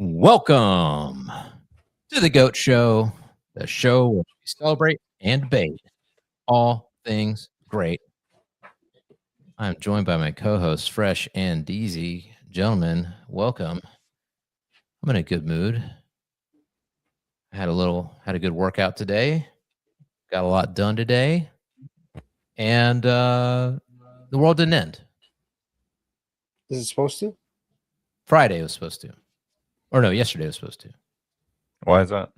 Welcome to the GOAT Show, the show where we celebrate and debate all things great. I'm joined by my co-hosts, Fresh and Deezy. Gentlemen, welcome. I'm in a good mood. I had a good workout today. Got a lot done today. And the world didn't end. Is it supposed to? Friday was supposed to. Or no, yesterday was supposed to. Why is that?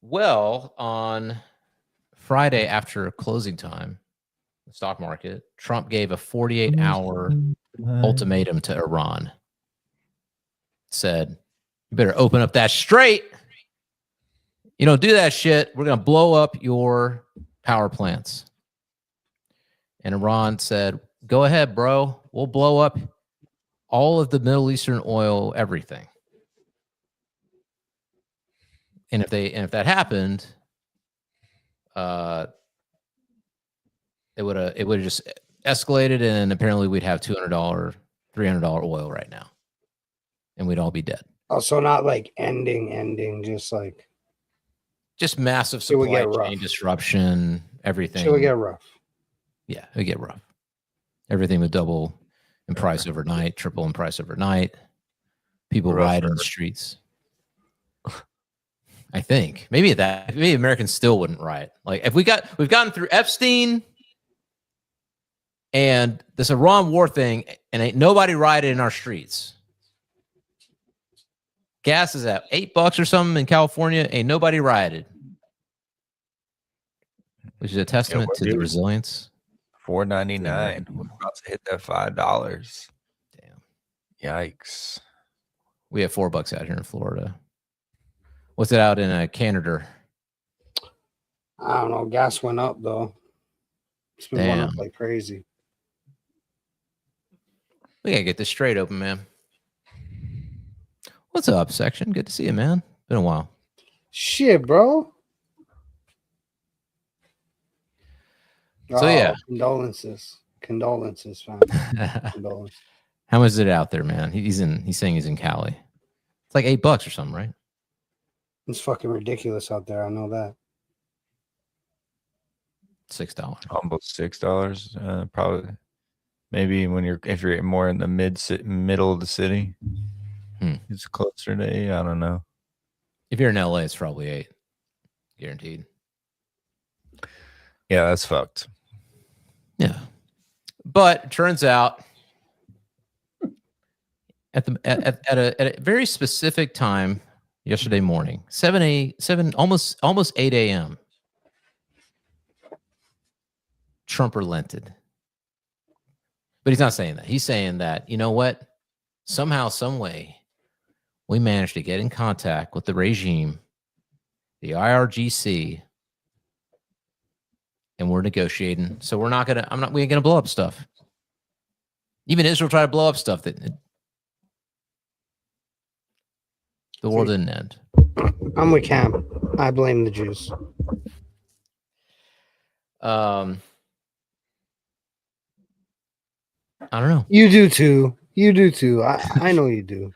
Well, on Friday after closing time, the stock market, Trump gave a 48-hour ultimatum to Iran. Said, you better open up that strait. You don't do that shit, we're going to blow up your power plants. And Iran said, go ahead, bro. We'll blow up all of the Middle Eastern oil, everything. And if that happened, it would have just escalated, and apparently we'd have $200, $300 oil right now, and we'd all be dead. Oh, so not like ending, just massive supply chain disruption, everything. It would get rough. Yeah, it would get rough. Everything would double in price overnight, triple in price overnight. People riot in the streets. I think maybe Americans still wouldn't riot. Like if we've gotten through Epstein and this Iran war thing, and ain't nobody rioted in our streets. Gas is at $8 or something in California. Ain't nobody rioted, which is a testament to the resilience. $4.99. We're about to hit that $5. Damn. Yikes. We have $4 out here in Florida. What's it out in Canada? I don't know. Gas went up though. It's been going up like crazy. We gotta get this straight open, man. What's up, section? Good to see you, man. Been a while. Shit, bro. So yeah, condolences, fam. Condolences. How much is it out there, man? He's saying he's in Cali. It's like $8 or something, right? It's fucking ridiculous out there. I know that. $6. Almost $6. Probably. Maybe if you're more in the middle of the city, it's closer to 8. I don't know. If you're in LA, it's probably 8. Guaranteed. Yeah, that's fucked. Yeah. But it turns out at a very specific time yesterday morning, 7 almost 8 a.m. Trump relented. But he's not saying that. He's saying that, you know what? Somehow, some way, we managed to get in contact with the regime, the IRGC, and we're negotiating. So we ain't gonna blow up stuff. Even Israel tried to blow up stuff that the world didn't end. I'm with Cam. I blame the Jews. I don't know. You do too. I know you do.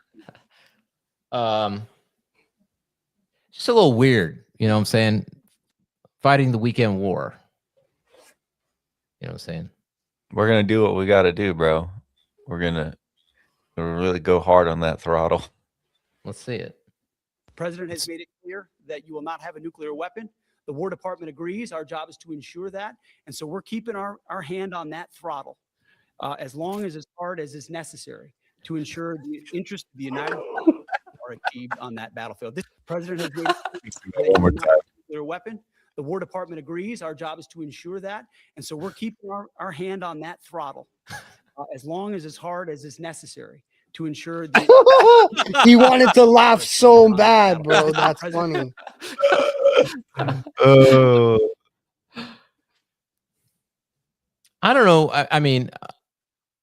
Just a little weird, you know what I'm saying? Fighting the weekend war. You know what I'm saying? We're going to do what we got to do, bro. We're going to really go hard on that throttle. Let's see it. The president has made it clear that you will not have a nuclear weapon. The War Department agrees. Our job is to ensure that. And so we're keeping our hand on that throttle as long as hard as is necessary to ensure the interest of the United States are achieved on that battlefield. This president has made it clear that you will not have a nuclear weapon. The War Department agrees. Our job is to ensure that. And so we're keeping our hand on that throttle as long as hard as is necessary to ensure that he wanted to laugh so bad, bro. That's funny. I don't know. I mean,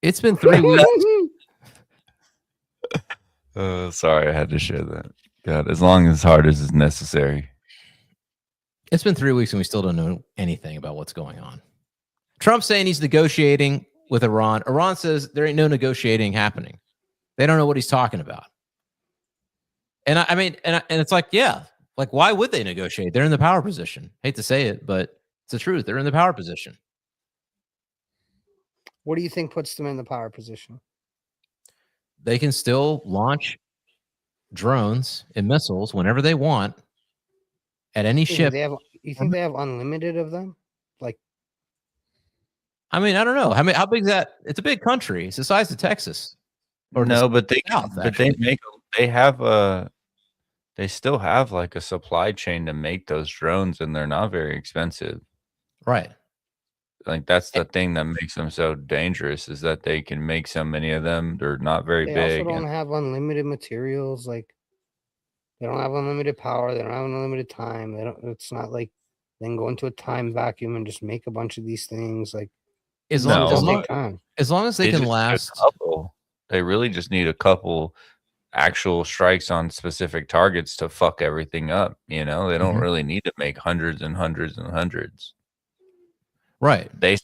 it's been 3 weeks. Sorry, I had to share that. God, as long as hard as is necessary. It's been 3 weeks and we still don't know anything about what's going on. Trump's saying he's negotiating with Iran. Iran says there ain't no negotiating happening. They don't know what he's talking about. And I mean, and it's like, yeah, like why would they negotiate? They're in the power position. Hate to say it, but it's the truth. They're in the power position. What do you think puts them in the power position? They can still launch drones and missiles whenever they want at any ship. You think they have unlimited of them? Like, I mean, I don't know. How big is that? It's a big country. It's the size of Texas. Or no, but they South, they still have like a supply chain to make those drones, and they're not very expensive. Right. Like that's the thing that makes them so dangerous is that they can make so many of them. They're not very big. They also don't have unlimited materials. Like they don't have unlimited power. They don't have unlimited time. They don't. It's not like they can go into a time vacuum and just make a bunch of these things. Like as long as they can just last. They really just need a couple actual strikes on specific targets to fuck everything up. You know, they don't really need to make hundreds and hundreds and hundreds. Right. They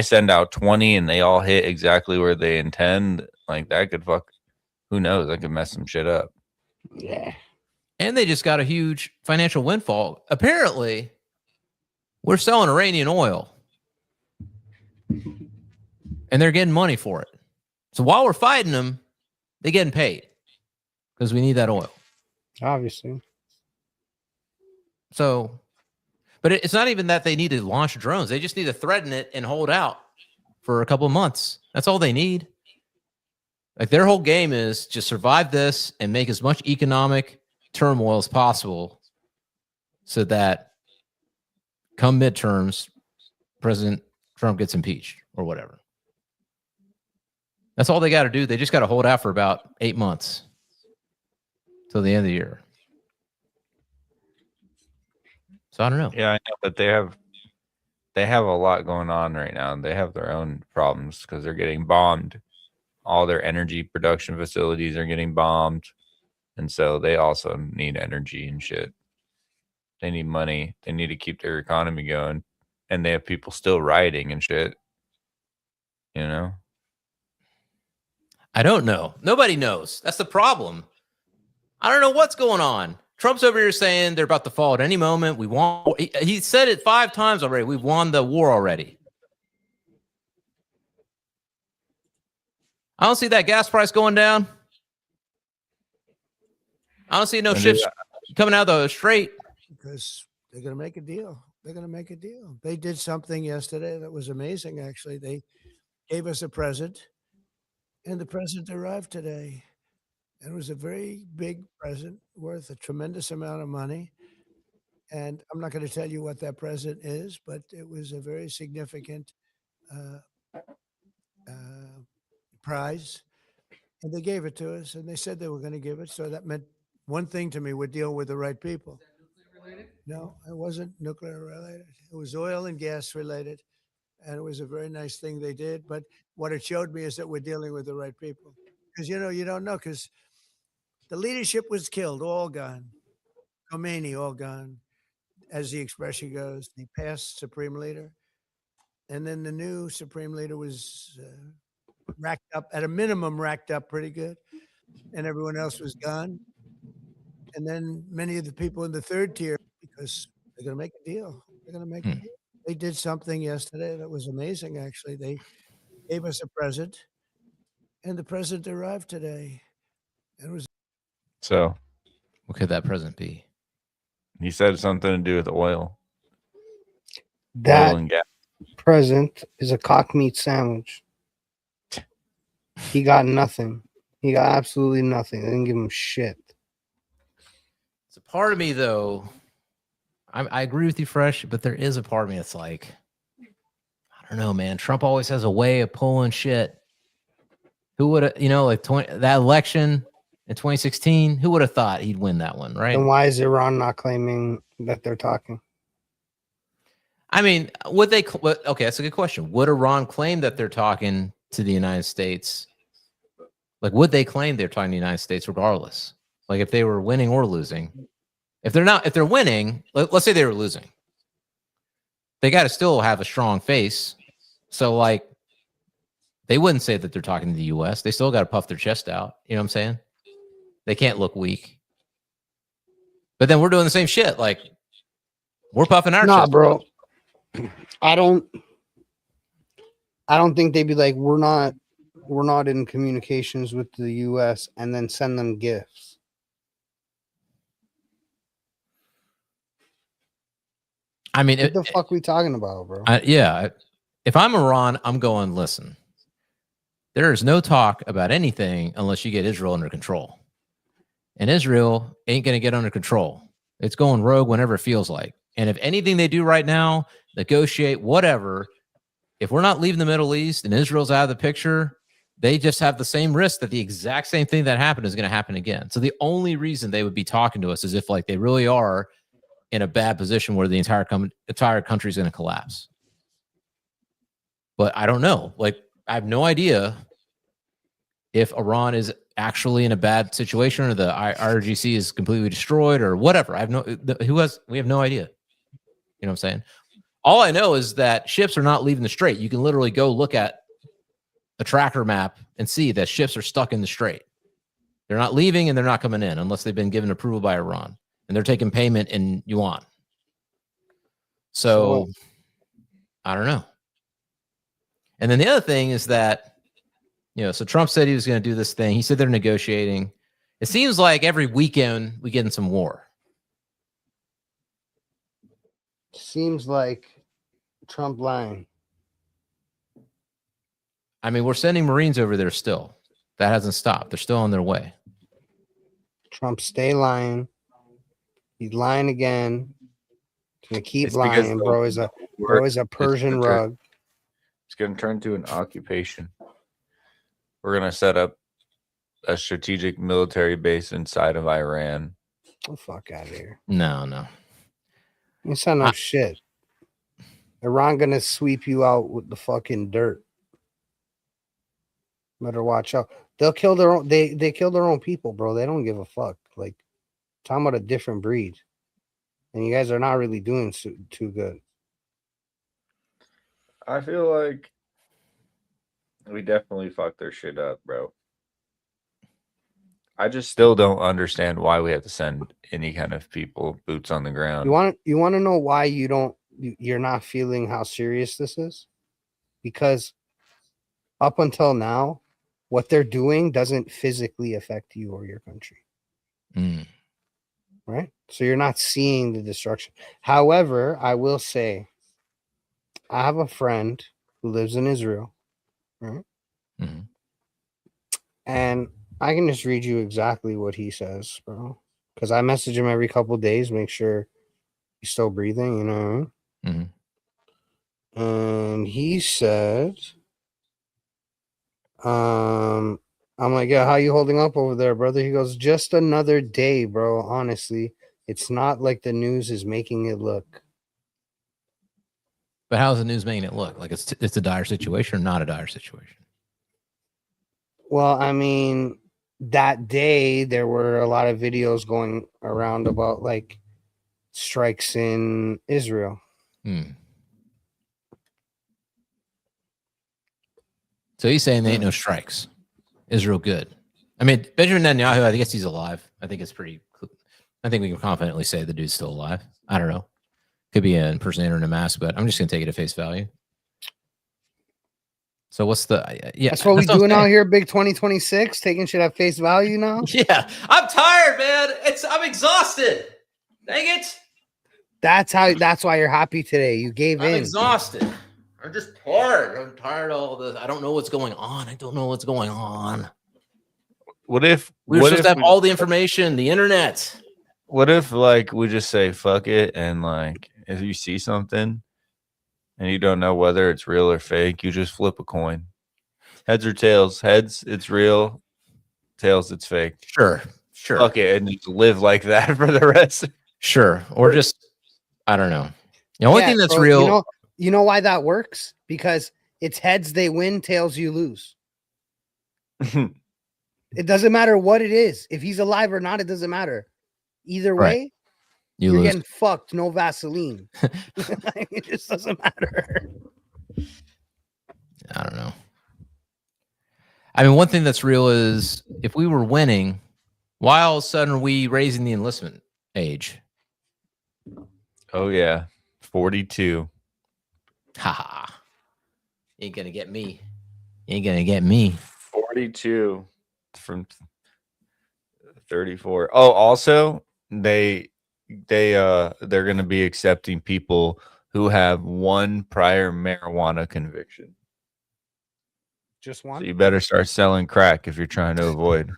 send out 20 and they all hit exactly where they intend. Like that could fuck. Who knows? That could mess some shit up. Yeah. And they just got a huge financial windfall. Apparently, we're selling Iranian oil, and they're getting money for it. So while we're fighting them, they're getting paid because we need that oil. Obviously. So, but it's not even that they need to launch drones. They just need to threaten it and hold out for a couple of months. That's all they need. Like their whole game is just survive this and make as much economic turmoil as possible so that come midterms, President Trump gets impeached or whatever. That's all they got to do. They just got to hold out for about 8 months till the end of the year. So I don't know. Yeah, I know, but they have a lot going on right now. They have their own problems because they're getting bombed. All their energy production facilities are getting bombed. And so they also need energy and shit. They need money. They need to keep their economy going. And they have people still rioting and shit. You know? I don't know. Nobody knows. That's the problem. I don't know what's going on. Trump's over here saying they're about to fall at any moment. We won. He said it 5 times already. We've won the war already. I don't see that gas price going down. I don't see no ships coming out of the Strait. Because they're going to make a deal. They're going to make a deal. They did something yesterday that was amazing, actually. They gave us a present, and the present arrived today. And it was a very big present worth a tremendous amount of money. And I'm not going to tell you what that present is, but it was a very significant prize. And they gave it to us, and they said they were going to give it. So that meant one thing to me: we're dealing with the right people. No, it wasn't nuclear related. It was oil and gas related. And it was a very nice thing they did. But what it showed me is that we're dealing with the right people. Because, you know, you don't know, because the leadership was killed, all gone. Khomeini, all gone, as the expression goes, the past supreme leader. And then the new supreme leader was racked up, at a minimum, racked up pretty good. And everyone else was gone. And then many of the people in the third tier, because they're going to make a deal. They're going to make a deal. They did something yesterday that was amazing, actually. They gave us a present, and the present arrived today. It was. So, what could that present be? He said something to do with oil. That oil and gas. Present is a cock meat sandwich. He got nothing. He got absolutely nothing. They didn't give him shit. It's a part of me, though. I agree with you, Fresh, but there is a part of me that's like, I don't know, man. Trump always has a way of pulling shit. Who would have, you know, like that election in 2016, who would have thought he'd win that one, right? Then why is Iran not claiming that they're talking? I mean, would they? Okay, that's a good question. Would Iran claim that they're talking to the United States? Like, would they claim they're talking to the United States regardless? Like, if they were winning or losing? If they're winning, let's say they were losing, they got to still have a strong face. So, like, they wouldn't say that they're talking to the U.S. They still got to puff their chest out. You know what I'm saying? They can't look weak. But then we're doing the same shit. Like we're puffing our Nah, chest. bro. I don't think they'd be like, we're not in communications with the US and then send them gifts. I mean, What the fuck we talking about, bro? if I'm Iran, I'm going, listen, there is no talk about anything unless you get Israel under control. And Israel ain't going to get under control. It's going rogue whenever it feels like. And if anything they do right now, negotiate, whatever, if we're not leaving the Middle East and Israel's out of the picture, they just have the same risk that the exact same thing that happened is going to happen again. So the only reason they would be talking to us is if like they really are in a bad position where the entire country is going to collapse. But I don't know. Like, I have no idea if Iran is actually in a bad situation or the IRGC is completely destroyed or whatever. We have no idea. You know what I'm saying? All I know is that ships are not leaving the strait. You can literally go look at a tracker map and see that ships are stuck in the strait. They're not leaving and they're not coming in unless they've been given approval by Iran. And they're taking payment in yuan. So I don't know. And then the other thing is that, so Trump said he was going to do this thing. He said they're negotiating. It seems like every weekend we get in some war. Seems like Trump lying. I mean, we're sending Marines over there still. That hasn't stopped. They're still on their way. Trump stay lying. He's lying again. He's gonna keep It's because lying, the bro. Is a Persian rug. It's going to turn to an occupation. We're going to set up a strategic military base inside of Iran. Oh, fuck out of here. No. It's not no shit. Iran gonna sweep you out with the fucking dirt. Better watch out. They'll kill their own. They kill their own people, bro. They don't give a fuck. Like, talking about a different breed, and you guys are not really doing too good. I feel like we definitely fucked their shit up, bro. I just still don't understand why we have to send any kind of people boots on the ground. You want to know why you're not feeling how serious this is? Because up until now, what they're doing doesn't physically affect you or your country. Right? So you're not seeing the destruction. However, I will say, I have a friend who lives in Israel, right? Mm-hmm. And I can just read you exactly what he says, bro. Because I message him every couple of days, make sure he's still breathing, you know what I mean? Mm-hmm. And he said, I'm like, yeah, how you holding up over there, brother? He goes, just another day, bro. Honestly, it's not like the news is making it look. But how is the news making it look like it's a dire situation or not a dire situation? Well, I mean, that day there were a lot of videos going around about like strikes in Israel. So he's saying there ain't no strikes. Israel good. I mean, Benjamin Netanyahu, I guess he's alive. I think we can confidently say the dude's still alive. I don't know. Could be an impersonator in a mask, but I'm just going to take it at face value. So what's that's what we doing out here, big 2026, taking shit at face value now? Yeah. I'm tired, man. I'm exhausted. Dang it. That's why you're happy today. You gave in. I'm exhausted. I'm just tired. I'm tired of all this. I don't know what's going on. What if we're supposed to have all the information, the internet? What if like we just say fuck it, and like if you see something and you don't know whether it's real or fake, you just flip a coin. Heads or tails? Heads, it's real. Tails, it's fake. Sure. Fuck it, and just live like that for the rest. Sure. Or just, I don't know. The only thing that's bro, real. You know why that works? Because it's heads they win, tails you lose. It doesn't matter what it is. If he's alive or not, it doesn't matter. Either way, you're getting fucked. No Vaseline. It just doesn't matter. I don't know. I mean, one thing that's real is if we were winning, why all of a sudden are we raising the enlistment age? Oh yeah, 42. Haha. Ain't gonna get me. Ain't gonna get me. 42 from 34. Oh, also they're going to be accepting people who have one prior marijuana conviction. Just So one. you better start selling crack if you're trying to avoid.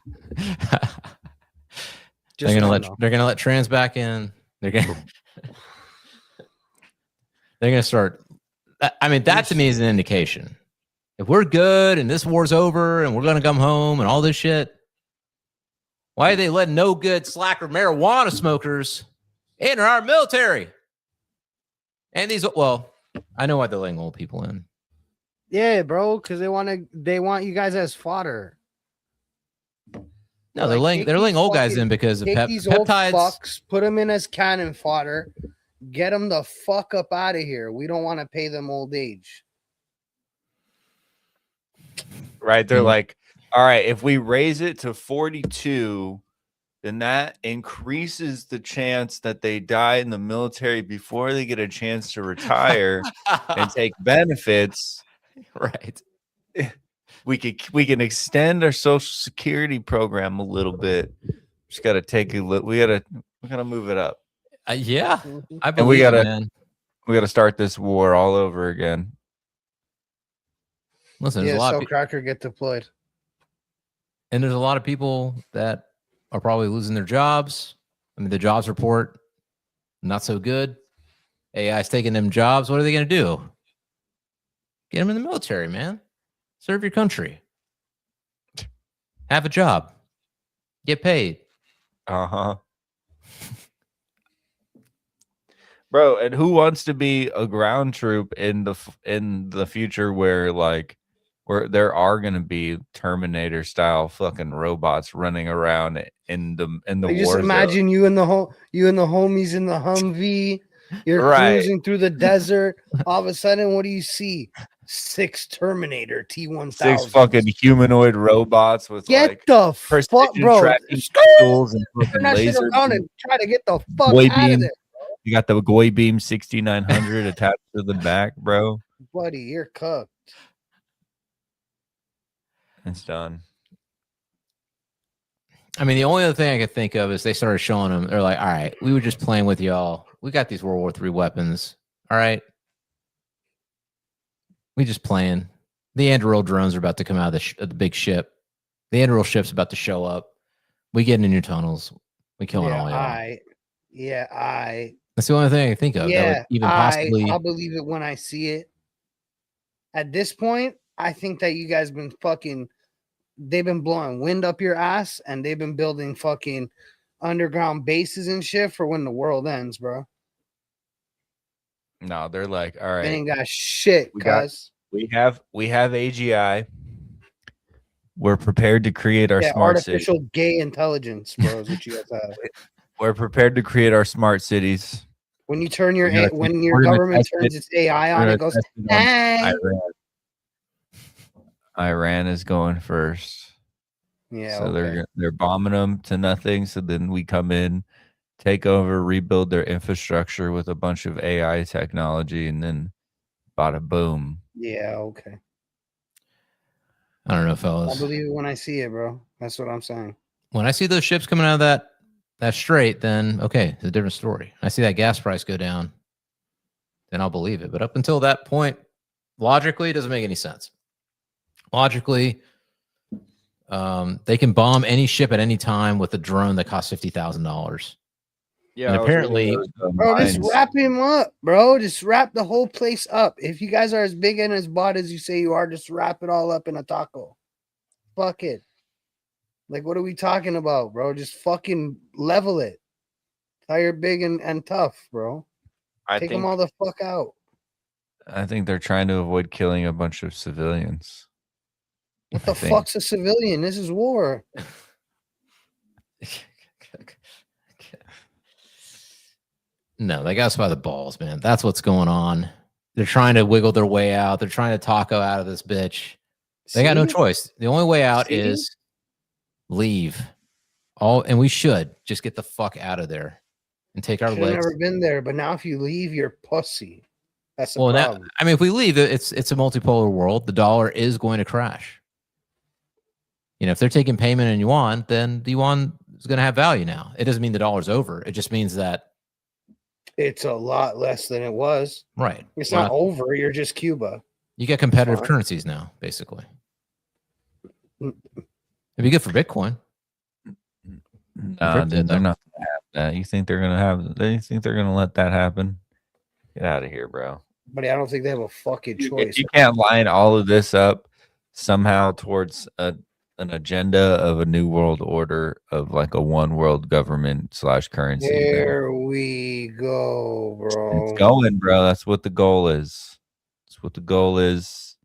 Just one, though. They're gonna let trans back in. They're gonna start. I mean, that to me is an indication. If we're good and this war's over and we're gonna come home and all this shit, why are they letting no good slacker marijuana smokers enter our military? And these, well, I know why they're letting old people in. Yeah, bro, because they want you guys as fodder. No, they're letting old guys in because of these old peptides. fucks, put them in as cannon fodder, get them the fuck up out of here. We don't want to pay them old age. Right? They're like, all right, if we raise it to 42, then that increases the chance that they die in the military before they get a chance to retire and take benefits. Right. We can extend our social security program a little bit. Just got to take a look. We gotta move it up. Yeah, I And believe it, man. we gotta start this war all over again. Listen, there's a lot of Cracker get deployed. And there's a lot of people that are probably losing their jobs. I mean, the jobs report, not so good. AI's taking them jobs. What are they going to do? Get them in the military, man. Serve your country. Have a job. Get paid. Uh-huh. Bro, and who wants to be a ground troop in the future where there are going to be Terminator style fucking robots running around in the war just imagine zone. you and the homies in the Humvee. You're cruising through the desert. All of a sudden, what do you see? 6 Terminator T-1000. 6 fucking humanoid robots with get the fuck, bro. tracking tools and fucking lasers around and try to get the fuck Goy out beam. of there. You got the Goy Beam 6900 attached to the back, bro. Buddy, you're cooked. It's done. I mean, the only other thing I could think of is they started showing them. They're like, all right, we were just playing with y'all. We got these World War III weapons. All right. We just playing. The Anduril drones are about to come out of the big ship. The Anduril ship's about to show up. We get in your tunnels. We killing all y'all. That's the only thing I can think of. Yeah, that would even possibly. I'll believe it when I see it. At this point, I think that you guys they've been blowing wind up your ass and they've been building fucking underground bases and shit for when the world ends, bro. No, they're like, all right. They ain't got shit, cuz. We have AGI. We're prepared to create our smart artificial city. Gay intelligence, bro, is what you guys have. We're prepared to create our smart cities. When you turn your government turns its AI on, it goes, hey. Iran is going first. Yeah. So they're bombing them to nothing. So then we come in, take over, rebuild their infrastructure with a bunch of AI technology, and then bada boom. Yeah, okay. I don't know, fellas. I believe it when I see it, bro. That's what I'm saying. When I see those ships coming out of that strait, then okay, it's a different story. I see that gas price go down, then I'll believe it. But up until that point, logically, it doesn't make any sense. Logically, they can bomb any ship at any time with a drone that costs $50,000. Yeah, and apparently, bro, just wrap him up, bro. Just wrap the whole place up. If you guys are as big and as broad as you say you are, just wrap it all up in a taco. Fuck it. Like, what are we talking about, bro? Just fucking level it. How you're big and tough, bro. Take them all the fuck out. I think they're trying to avoid killing a bunch of civilians. What the fuck's a civilian? This is war. No, they got us by the balls, man. That's what's going on. They're trying to wiggle their way out. They're trying to taco out of this bitch. They got no choice. The only way out is leave. And we should just get the fuck out of there. and take our Should have legs. never been there, but now if you leave, you're pussy. That's the Well, now, problem. I mean, if we leave, it's a multipolar world. The dollar is going to crash. You know, if they're taking payment in yuan, then the yuan is going to have value now. It doesn't mean the dollar's over. It just means that It's a lot less than it was. right. It's We're not over. You're just Cuba. You get competitive fine. currencies now, basically. Mm. It'd be good for Bitcoin. Nah, dude, they're not gonna have that. You think they're gonna have? They think they're gonna let that happen? Get out of here, bro. But I don't think they have a fucking choice. You can't line all of this up somehow towards an agenda of a new world order of like a one world government / currency. There we go, bro. It's going, bro. That's what the goal is. That's what the goal is.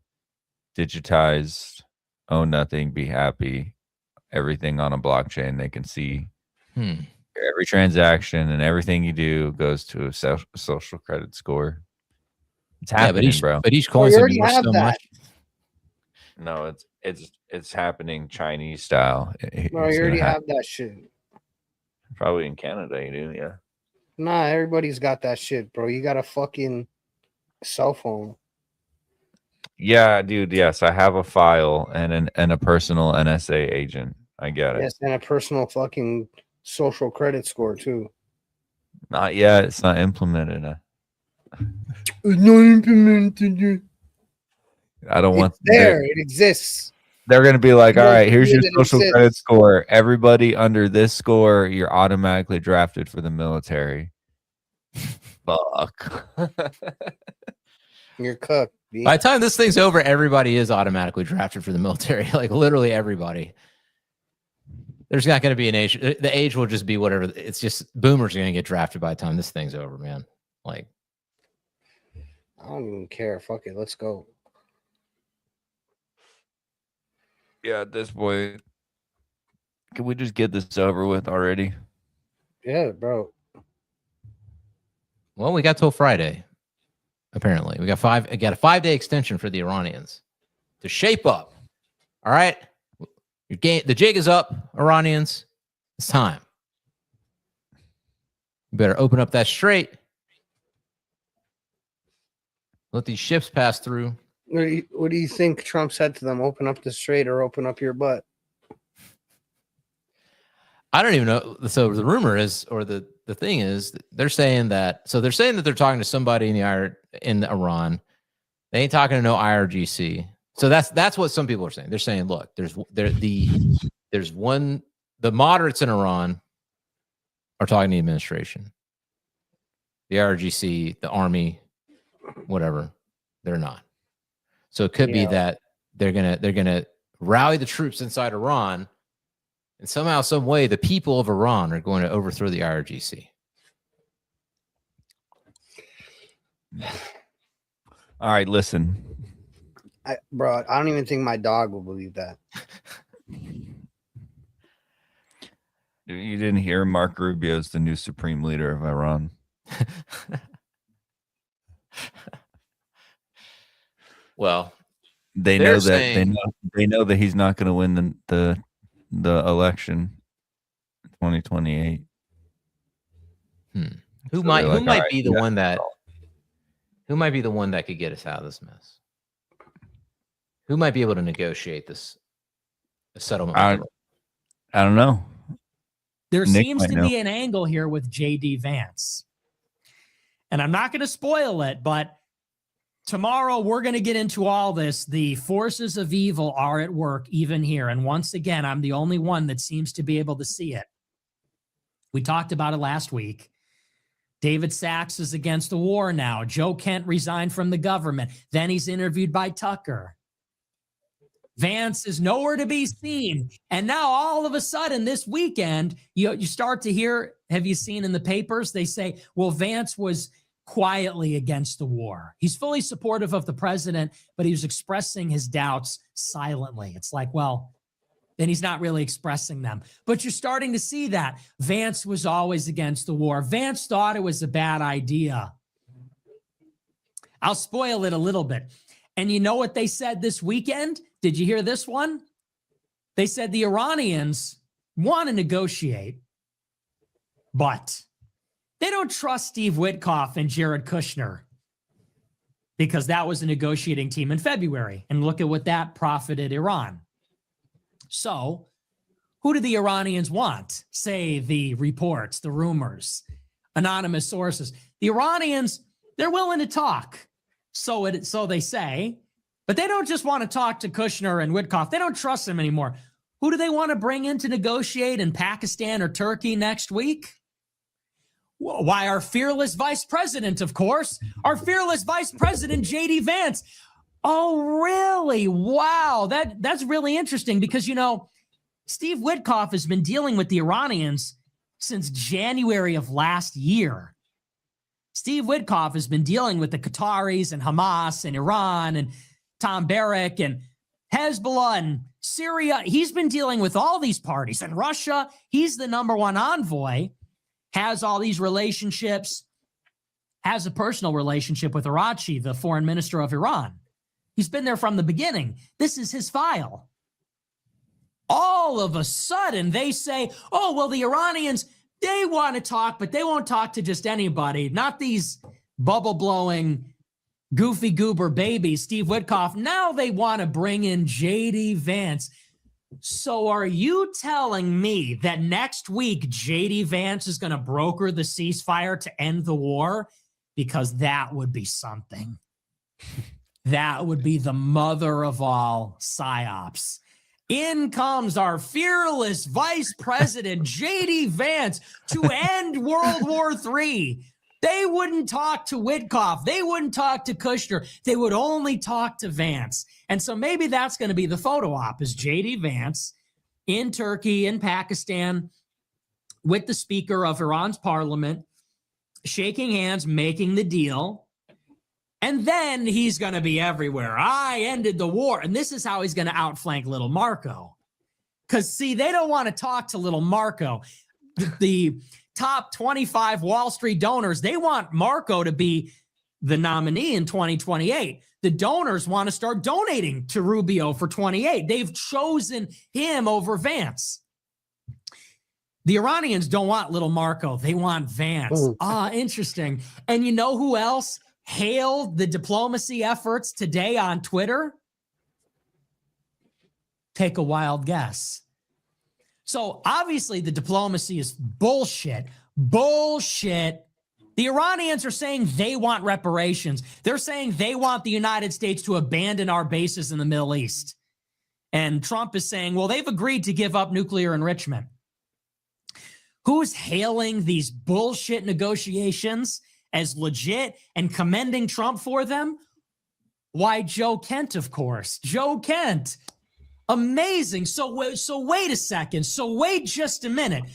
Digitized, own nothing, be happy. Everything on a blockchain they can see. Every transaction and everything you do goes to a social credit score. It's happening, bro. But each Oh, coin's you gonna be already worth have so that. much. No, it's happening Chinese style. Bro, you already have that shit. Probably in Canada, you do, yeah. Nah, everybody's got that shit, bro. You got a fucking cell phone. Yeah, dude. Yes, I have a file and a personal NSA agent. I get it. Yes, and a personal fucking social credit score too. Not yet. It's not implemented. It's not implemented yet. I don't want It's there. It exists. They're gonna be like, You all don't right, here's feel your it social exists. credit score. Everybody under this score, you're automatically drafted for the military. Fuck. You're cooked. B. By the time this thing's over, everybody is automatically drafted for the military. Like literally everybody. There's not going to be an age. The age will just be whatever. It's just boomers are going to get drafted by the time this thing's over, man. Like, I don't even care. Fuck it. Let's go. Yeah, at this point, can we just get this over with already? Yeah, bro. well, we got till Friday. Apparently, we got a 5-day extension for the Iranians to shape up. All right, the jig is up, Iranians. It's time. You better open up that strait. Let these ships pass through. What do you think Trump said to them? Open up the strait or open up your butt? I don't even know. So the rumor is, or the thing is, they're saying that. So they're saying that they're talking to somebody in Iran. They ain't talking to no IRGC. So that's what some people are saying. They're saying, look, there's one. The moderates in Iran are talking to the administration. The IRGC, the army, whatever, they're not. So it could be that they're gonna rally the troops inside Iran. And somehow, some way, the people of Iran are going to overthrow the IRGC. All right, listen. Bro, I don't even think my dog will believe that. You didn't hear Mark Rubio's the new supreme leader of Iran. Well, they know that they know that he's not going to win the election in 2028. Who might be the one that could get us out of this mess? Who might be able to negotiate this settlement? I don't know. There Nick seems to be an angle here with JD Vance. And I'm not going to spoil it, but tomorrow we're going to get into all this. The forces of evil are at work even here. And once again, I'm the only one that seems to be able to see it. We talked about it last week. David Sachs is against the war now. Joe Kent resigned from the government. Then he's interviewed by Tucker. Vance is nowhere to be seen. And now all of a sudden this weekend, you start to hear, have you seen in the papers? They say, well, Vance was quietly against the war. He's fully supportive of the president, but he was expressing his doubts silently. It's like, well, then he's not really expressing them. But you're starting to see that. Vance was always against the war. Vance thought it was a bad idea. I'll spoil it a little bit. And you know what they said this weekend? Did you hear this one? They said the Iranians want to negotiate, but They don't trust Steve Witkoff and Jared Kushner because that was a negotiating team in February. And look at what that profited Iran. So who do the Iranians want? Say the reports, the rumors, anonymous sources. The Iranians, they're willing to talk. So they say, but they don't just want to talk to Kushner and Witkoff. They don't trust them anymore. Who do they want to bring in to negotiate in Pakistan or Turkey next week? Why, our fearless vice president, of course. Our fearless vice president, J.D. Vance. Oh, really? Wow. That's really interesting because, Steve Witkoff has been dealing with the Iranians since January of last year. Steve Witkoff has been dealing with the Qataris and Hamas and Iran and Tom Barrack and Hezbollah and Syria. He's been dealing with all these parties and Russia. He's the number one envoy, has all these relationships, has a personal relationship with Araghchi, the foreign minister of Iran. He's been there from the beginning. This is his file. All of a sudden, they say, oh, well, the Iranians, they want to talk, but they won't talk to just anybody, not these bubble-blowing, goofy goober babies, Steve Witkoff. Now they want to bring in J.D. Vance. So are you telling me that next week J.D. Vance is going to broker the ceasefire to end the war? Because that would be something. That would be the mother of all psyops. In comes our fearless vice president, J.D. Vance, to end World War III. They wouldn't talk to Witkoff. They wouldn't talk to Kushner. They would only talk to Vance. And so maybe that's going to be the photo op, is J.D. Vance in Turkey, in Pakistan, with the speaker of Iran's parliament, shaking hands, making the deal. And then he's going to be everywhere. I ended the war. And this is how he's going to outflank little Marco. Because, see, they don't want to talk to little Marco. The top 25 Wall Street donors, they want Marco to be the nominee in 2028. The donors want to start donating to Rubio for 28. They've chosen him over Vance. The Iranians don't want little Marco. They want Vance. Interesting. And you know who else hailed the diplomacy efforts today on Twitter? Take a wild guess. So obviously the diplomacy is bullshit. Bullshit. The Iranians are saying they want reparations. They're saying they want the United States to abandon our bases in the Middle East. And Trump is saying, well, they've agreed to give up nuclear enrichment. Who's hailing these bullshit negotiations as legit and commending Trump for them? Why, Joe Kent, of course. Joe Kent. Amazing. So wait a second. So wait just a minute.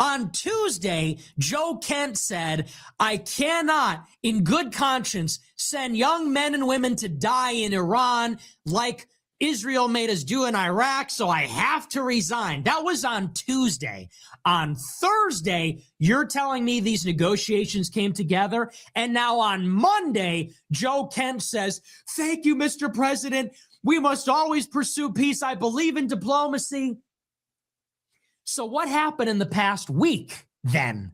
On Tuesday, Joe Kent said, I cannot, in good conscience, send young men and women to die in Iran like Israel made us do in Iraq, so I have to resign. That was on Tuesday. On Thursday, you're telling me these negotiations came together, and now on Monday, Joe Kent says, thank you, Mr. President. We must always pursue peace. I believe in diplomacy. So what happened in the past week then?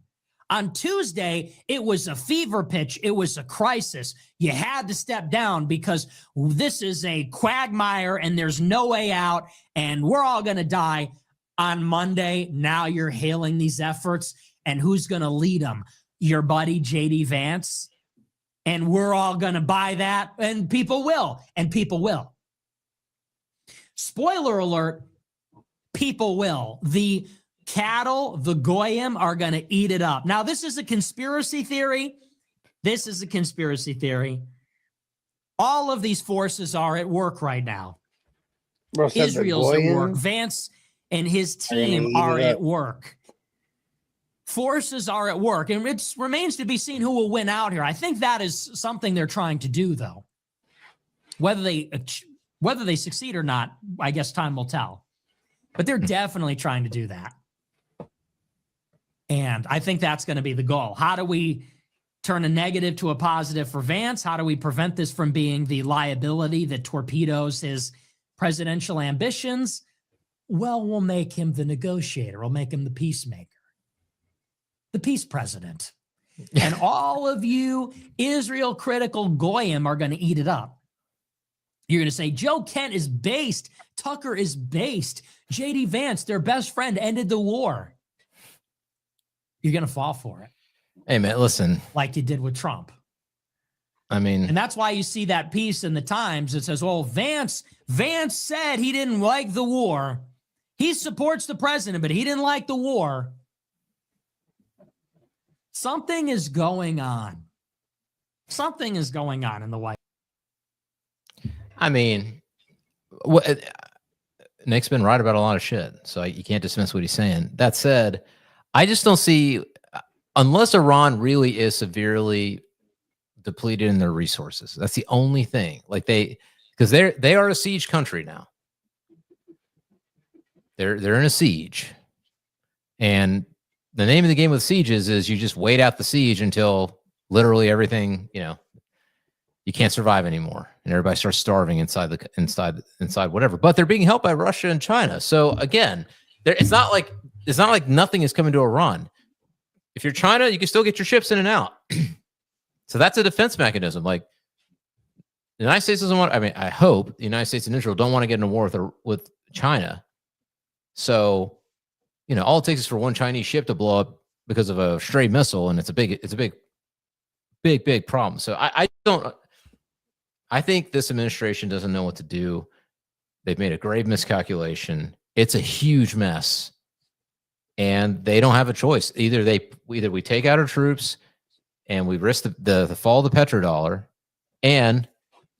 On Tuesday, it was a fever pitch. It was a crisis. You had to step down because this is a quagmire and there's no way out and we're all going to die. On Monday, now you're hailing these efforts, and who's going to lead them? Your buddy J.D. Vance. And we're all going to buy that, and people will. Spoiler alert, people will. The cattle, the goyim, are going to eat it up. Now, this is a conspiracy theory. All of these forces are at work right now. Bro said Israel's the at work. goyim. Vance and his team are at work. Forces are at work. And it remains to be seen who will win out here. I think that is something they're trying to do, though. Whether they succeed or not, I guess time will tell. But they're definitely trying to do that. And I think that's going to be the goal. How do we turn a negative to a positive for Vance? How do we prevent this from being the liability that torpedoes his presidential ambitions? Well, we'll make him the negotiator. We'll make him the peacemaker. The peace president. And all of you Israel critical goyim are going to eat it up. You're going to say, Joe Kent is based. Tucker is based. JD Vance, their best friend, ended the war. You're going to fall for it. Hey, man, listen. Like you did with Trump. I mean, and that's why you see that piece in the Times that says, well, Vance said he didn't like the war. He supports the president, but he didn't like the war. Something is going on. Something is going on in the White House. I mean, Nick's been right about a lot of shit, so you can't dismiss what he's saying. That said, I just don't see, unless Iran really is severely depleted in their resources. That's the only thing. Like because they are a siege country now. They're in a siege, and the name of the game with sieges is you just wait out the siege until literally everything, you can't survive anymore, and everybody starts starving inside whatever. But they're being helped by Russia and China. So again, it's not like nothing is coming to Iran. If you're China, you can still get your ships in and out. So that's a defense mechanism. Like the United States doesn't want. I mean, I hope the United States and Israel don't want to get in a war with China. So, all it takes is for one Chinese ship to blow up because of a stray missile, and it's a big problem. So I think this administration doesn't know what to do. They've made a grave miscalculation. It's a huge mess, and they don't have a choice. Either we take out our troops, and we risk the fall of the petrodollar, and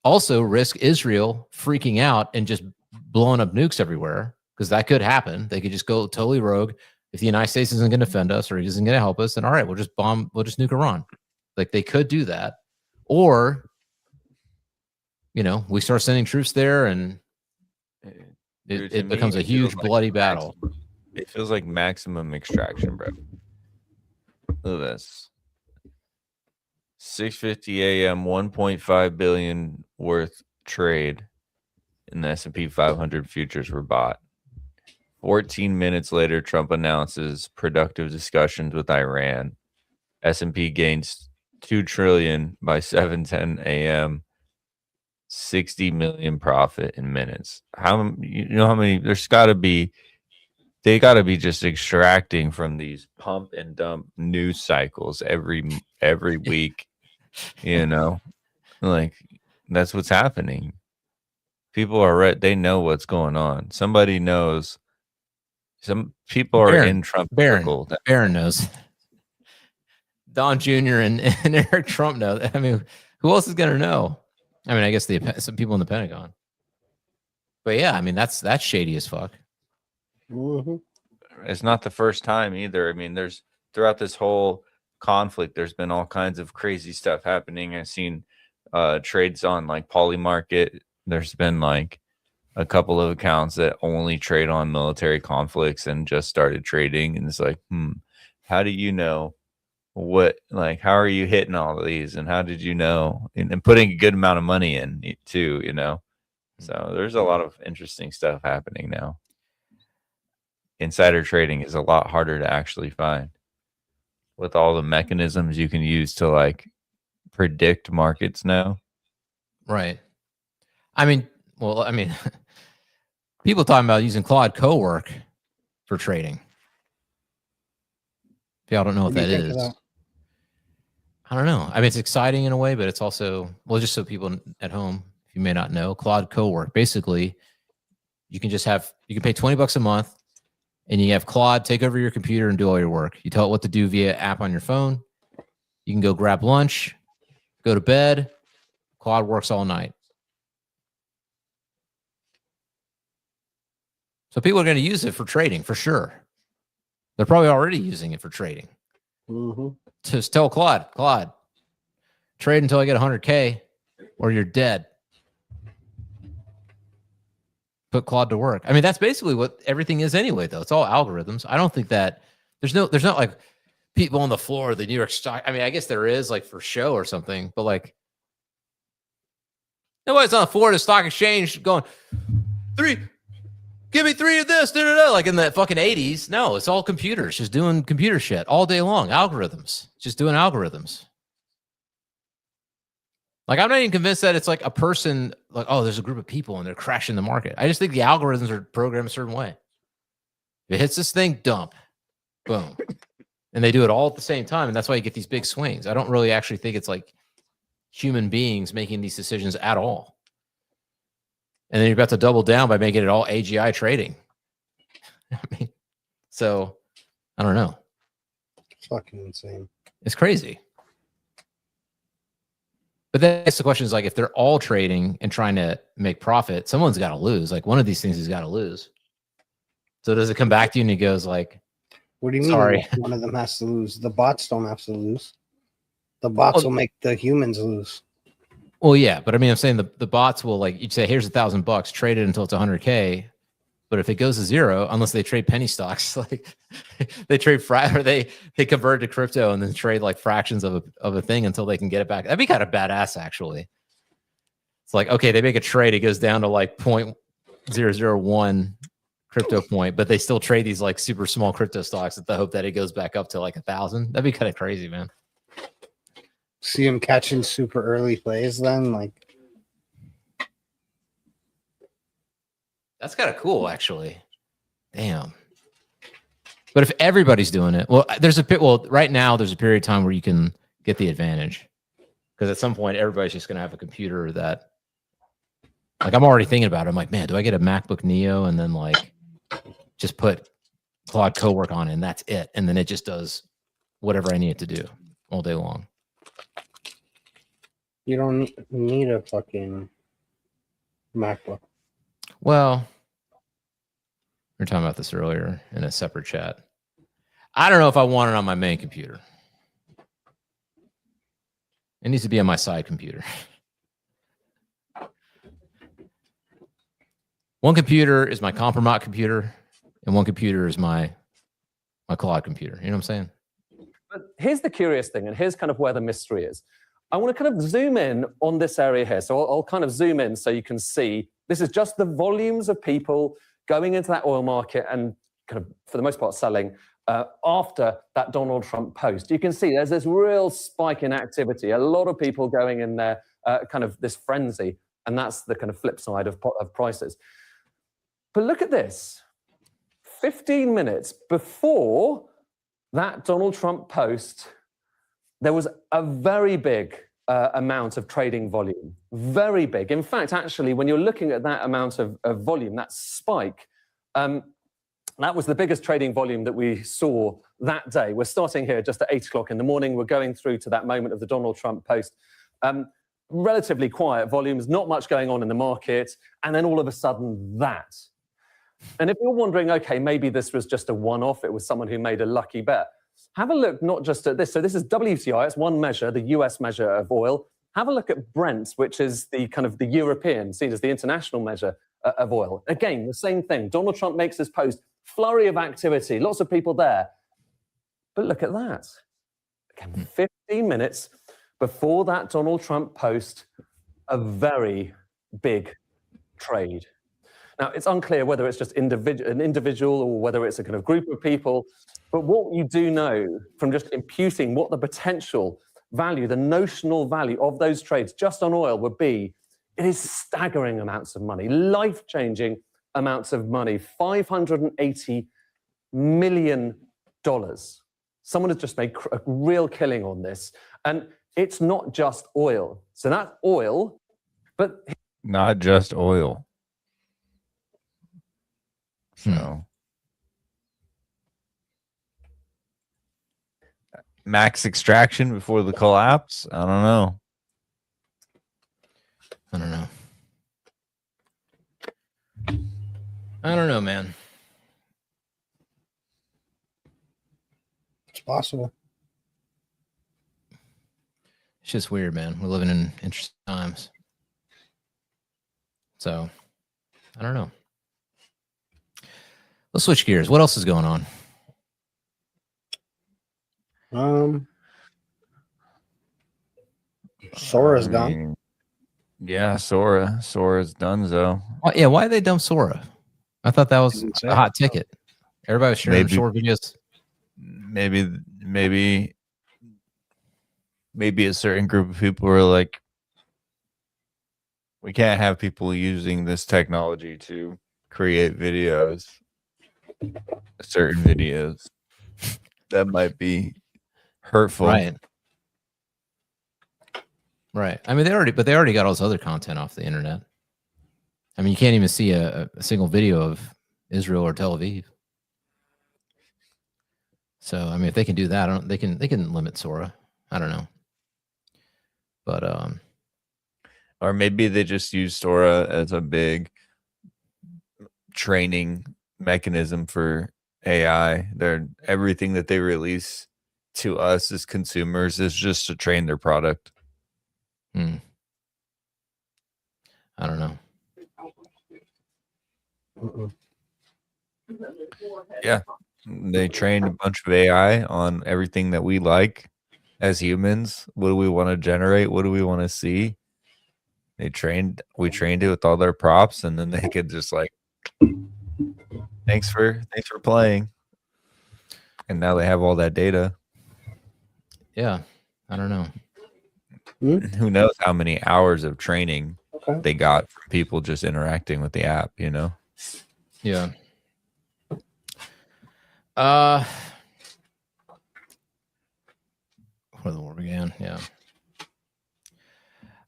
also risk Israel freaking out and just blowing up nukes everywhere. Because that could happen. They could just go totally rogue. If the United States isn't going to defend us or he isn't going to help us, then all right, we'll just nuke Iran. Like they could do that. Or, we start sending troops there and it becomes a huge bloody battle. It feels like maximum extraction, bro. Look at this. 6:50 a.m., 1.5 billion worth trade in the S&P 500 futures were bought. 14 minutes later, Trump announces productive discussions with Iran. S&P gains $2 trillion by 7:10 a.m. 60 million profit in minutes. How many? There's got to be. They got to be just extracting from these pump and dump news cycles every week. Like that's what's happening. People are they know what's going on. Somebody knows. Some people are in Trump circle. Barron knows. Don Jr. and Eric Trump know. I mean, who else is going to know? I mean, I guess some people in the Pentagon. But yeah, I mean, that's shady as fuck. Mm-hmm. It's not the first time either. I mean, there's throughout this whole conflict, there's been all kinds of crazy stuff happening. I've seen trades on like Polymarket. There's been like a couple of accounts that only trade on military conflicts and just started trading. And it's like, how do you know how are you hitting all of these? And how did you know? And putting a good amount of money in too, So there's a lot of interesting stuff happening now. Insider trading is a lot harder to actually find with all the mechanisms you can use to like predict markets now. Right. I mean, people talking about using Claude Co-work for trading. If y'all don't know what that is, I don't know. I mean, it's exciting in a way, but it's also, just so people at home, if you may not know, Claude Co-work. Basically, you can pay $20 a month and you have Claude take over your computer and do all your work. You tell it what to do via app on your phone. You can go grab lunch, go to bed. Claude works all night. So people are going to use it for trading for sure. They're probably already using it for trading. Mm-hmm. Just tell Claude, trade until I get 100K or you're dead. Put Claude to work. I mean, that's basically what everything is anyway, though. It's all algorithms. I don't think that there's not like people on the floor of the New York Stock. I mean, I guess there is like for show or something, but like nobody's on the floor of the stock exchange going 3, give me 3 of this, like in the fucking 80s. No, it's all computers just doing computer shit all day long. Algorithms, just doing algorithms. Like, I'm not even convinced that it's like a person, like, oh, there's a group of people and they're crashing the market. I just think the algorithms are programmed a certain way. If it hits this thing, dump, boom. And they do it all at the same time. And that's why you get these big swings. I don't really actually think it's like human beings making these decisions at all. And then you're about to double down by making it all AGI trading. I mean, so I don't know. It's fucking insane. It's crazy. But that's the question is like, if they're all trading and trying to make profit, someone's got to lose. Like one of these things has got to lose. So does it come back to you and he goes like, what do you mean? Sorry. One of them has to lose. The bots don't have to lose. The bots will make the humans lose. Well, yeah, but I mean, I'm saying the bots will like, you'd say, here's $1,000, trade it until it's 100K. But if it goes to zero, unless they trade penny stocks, like they trade or they convert to crypto and then trade like fractions of a thing until they can get it back. That'd be kind of badass, actually. It's like, okay, they make a trade, it goes down to like 0.001 crypto point, but they still trade these like super small crypto stocks with the hope that it goes back up to like 1,000. That'd be kind of crazy, man. See him catching super early plays then, like. That's kind of cool, actually. Damn. But if everybody's doing it, well, right now there's a period of time where you can get the advantage because at some point everybody's just going to have a computer that, like, I'm already thinking about it. I'm like, man, do I get a MacBook Neo and then like just put Claude Cowork on it and that's it, and then it just does whatever I need it to do all day long. You don't need a fucking MacBook. Well, we were talking about this earlier in a separate chat. I don't know if I want it on my main computer. It needs to be on my side computer. One computer is my Compromat computer, and one computer is my Claude computer. You know what I'm saying? But here's the curious thing, and here's kind of where the mystery is. I want to kind of zoom in on this area here. So I'll kind of zoom in so you can see this is just the volumes of people going into that oil market and kind of, for the most part, selling after that Donald Trump post. You can see there's this real spike in activity, a lot of people going in there, kind of this frenzy, and that's the kind of flip side of prices. But look at this. 15 minutes before that Donald Trump post, there was a very big amount of trading volume, very big. In fact, actually, when you're looking at that amount of volume, that spike, that was the biggest trading volume that we saw that day. We're starting here just at 8 o'clock in the morning. We're going through to that moment of the Donald Trump post. Relatively quiet volumes, not much going on in the market. And then all of a sudden that. And if you're wondering, okay, maybe this was just a one-off, it was someone who made a lucky bet. Have a look not just at this. So this is WTI, it's one measure, the US measure of oil. Have a look at Brent, which is the kind of the European, seen as the international measure of oil. Again, the same thing. Donald Trump makes his post, flurry of activity, lots of people there. But look at that. Again, 15 minutes before that Donald Trump post, a very big trade. Now, it's unclear whether it's just an individual or whether it's a kind of group of people. But what you do know from just imputing what the potential value, the notional value of those trades just on oil would be, it is staggering amounts of money, life-changing amounts of money, $580 million. Someone has just made a real killing on this. And it's not just oil. So that's oil, but... Not just oil. So... Max extraction before the collapse? I don't know. I don't know. I don't know, man. It's possible. It's just weird, man. We're living in interesting times. So, I don't know. Let's switch gears. What else is going on? Sora's gone. Yeah, Sora's done, though. Yeah, why did they dump Sora? I thought that was Didn't say a hot it, no. ticket. Everybody was sharing Maybe- short videos. Maybe a certain group of people were like, we can't have people using this technology to create videos, certain videos that might be hurtful. Right. Right. I mean, they already got all this other content off the internet. I mean, you can't even see a single video of Israel or Tel Aviv. So, I mean, if they can do that, they can limit Sora. I don't know. But Or maybe they just use Sora as a big training mechanism for AI. Everything that they release to us as consumers is just to train their product. I don't know. Yeah. They trained a bunch of AI on everything that we like as humans. What do we want to generate? What do we want to see? We trained it with all their props, and then they could just like, thanks for playing. And now they have all that data. Yeah. I don't know. Who knows how many hours of training Okay. they got from people just interacting with the app, you know? Yeah. Where the war began. Yeah.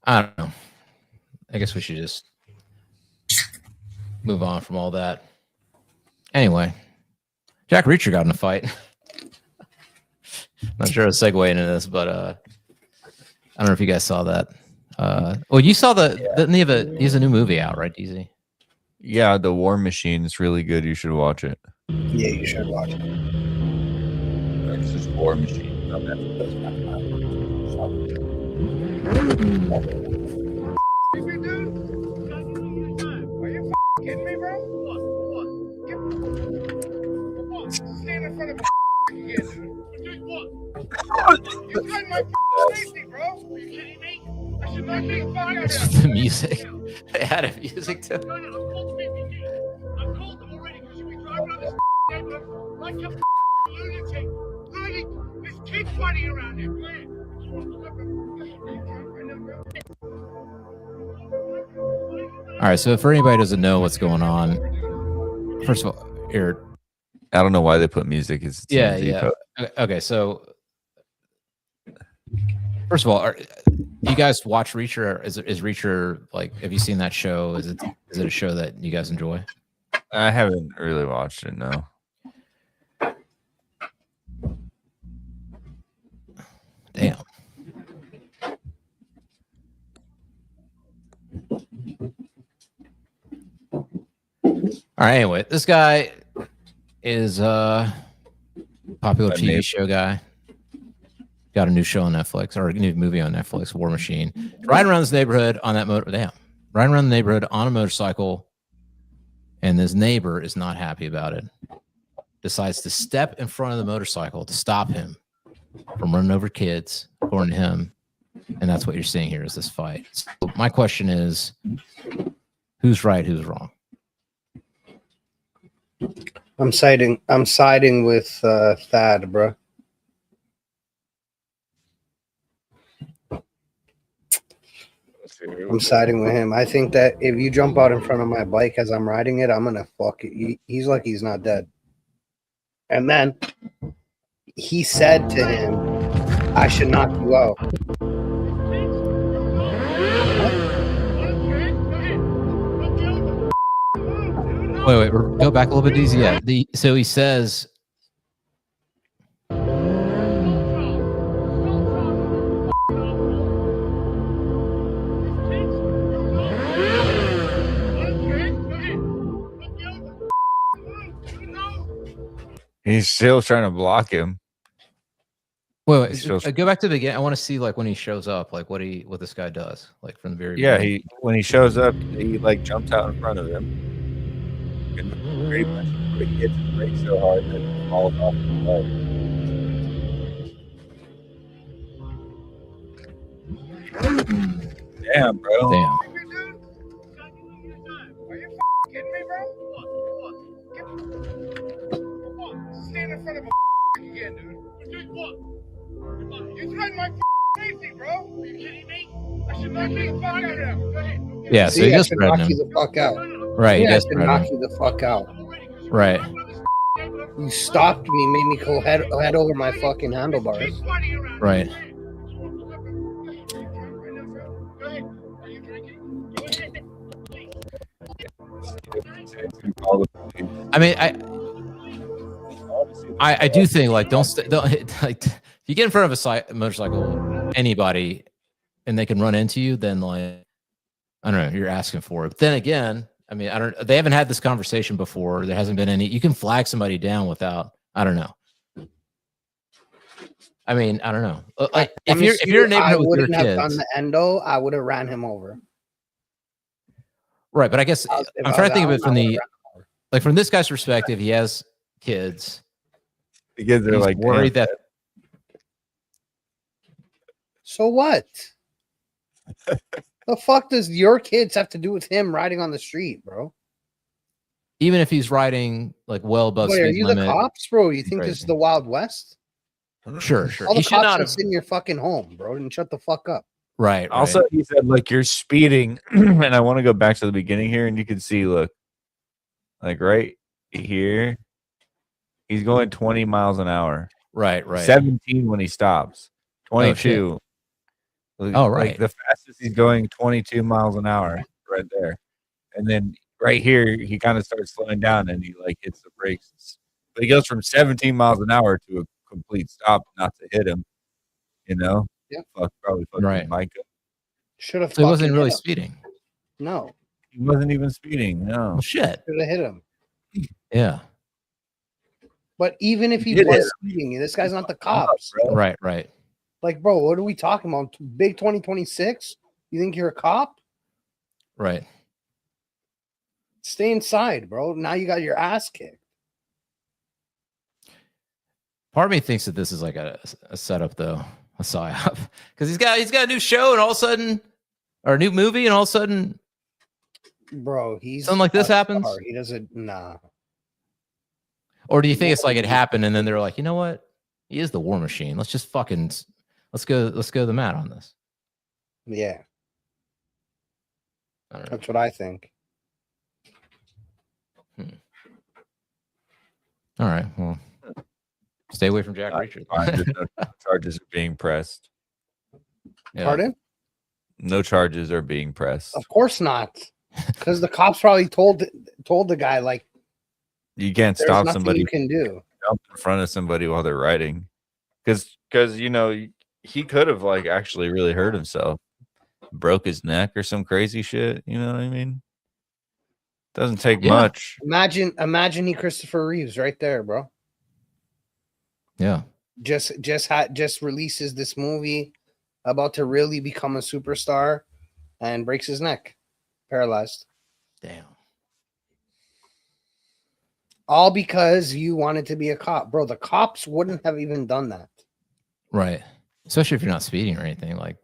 I don't know. I guess we should just move on from all that. Anyway, Jack Reacher got in a fight. Not sure a segue into this, but I don't know if you guys saw that. Well, you saw he has a new movie out, right, Deezy? Yeah, The War Machine is really good. You should watch it. Yeah, you should watch it. It's just War Machine. Kidding me, bro? Stand in front of me again, dude. You cut my safety, bro. Are you kidding me? I should not be fucking The music. They had a music too. No, I'm called CPD. I'm called them already because you be driving around this neighborhood like a lunatic. Lunatic. There's kids running around here. Go ahead. All right. So for anybody who doesn't know what's going on, first of all, here. I don't know why they put music. It's Yeah, TMZ yeah. post. Okay, so first of all, you guys watch Reacher? Is Reacher like? Have you seen that show? Is it a show that you guys enjoy? I haven't really watched it, no. Damn. All right. Anyway, this guy is a popular TV show guy. Got a new show on Netflix, or a new movie on Netflix, War Machine. Riding around this neighborhood on that riding around the neighborhood on a motorcycle, and his neighbor is not happy about it. Decides to step in front of the motorcycle to stop him from running over kids, according to him. And that's what you're seeing here is this fight. So my question is, who's right, who's wrong? I'm siding with Thad, bro. I'm siding with him. I think that if you jump out in front of my bike as I'm riding it, I'm gonna fuck it. He's lucky he's not dead. And then he said to him, "I should knock you out." Wait, go back a little bit easy. Yeah. So he says, He's still trying to block him. wait, go back to the beginning. I want to see like when he shows up, like what this guy does, like from the very beginning. When he shows up, he like jumps out in front of him. And pretty much he hits the brake so hard that it falls off the bike. Damn, bro. Damn. Are you kidding me, bro? son of a again, dude. Dude, what? You threatened my safety, bro. Are you kidding me? I should knock you the fuck out of him. Go ahead. Yeah, so See, he I just should threatened knock you him. the fuck out. Right, he Yeah, I does should threaten knock him. you the fuck out. Right. You stopped me, made me go head over my fucking handlebars. Right. I mean, I do think like don't like if you get in front of a motorcycle, anybody, and they can run into you, then like I don't know, you're asking for it. But then again, I mean, they haven't had this conversation before. There hasn't been any. You can flag somebody down without. I don't know. I mean, I don't know. Like if you're in a neighborhood with your kids, I wouldn't have done kids, the endo. I would have ran him over. right? But I guess I'm trying to think of it from the like from this guy's perspective. He has kids. The kids are like worried that. So what? The fuck does your kids have to do with him riding on the street, bro? Even if he's riding like well above Wait, are speed you limit, the cops, bro? You think crazy. this is the Wild West? Sure. All the He should cops not should have. sit in your fucking home, bro, and shut the fuck up. Right. Also, he said, like, you're speeding. And I want to go back to the beginning here, and you can see, look, like right here, he's going 20 miles an hour. Right. 17 when he stops. 22. Oh, right. Like the fastest he's going 22 miles an hour right there. And then right here, he kind of starts slowing down and he like hits the brakes. But he goes from 17 miles an hour to a complete stop, not to hit him, you know? Yeah. Probably fucking Right. Micah. Should have. So he wasn't really speeding. No. He wasn't even speeding. No. Well, shit. Should have hit him. Yeah. But even if he did hit was him. speeding, this guy's not the cops. Right. Like, bro, what are we talking about? Big 2026? You think you're a cop? Right. Stay inside, bro. Now you got your ass kicked. Part of me thinks that this is like a setup, though, a psyop, because he's got a new show, and all of a sudden, or a new movie, and all of a sudden, bro, he's something like this a happens. star. He doesn't. Nah. Or do you think it's like it happened, and then they're like, you know what? He is the war machine. Let's just fucking let's go the mat on this. Yeah, I don't know. that's what I think. All right. Well, stay away from Jack Reacher. No charges are being pressed. Yeah. Pardon? No charges are being pressed. Of course not. Because the cops probably told the guy, like, You can't there's stop nothing somebody you can do. jump in front of somebody while they're riding, because you know he could have like actually really hurt himself, broke his neck or some crazy shit. You know what I mean? Doesn't take much. Imagine he Christopher Reeves right there, bro. Yeah. Just releases this movie, about to really become a superstar, and breaks his neck, paralyzed. Damn. All because you wanted to be a cop, bro. The cops wouldn't have even done that. Right. Especially if you're not speeding or anything. Like,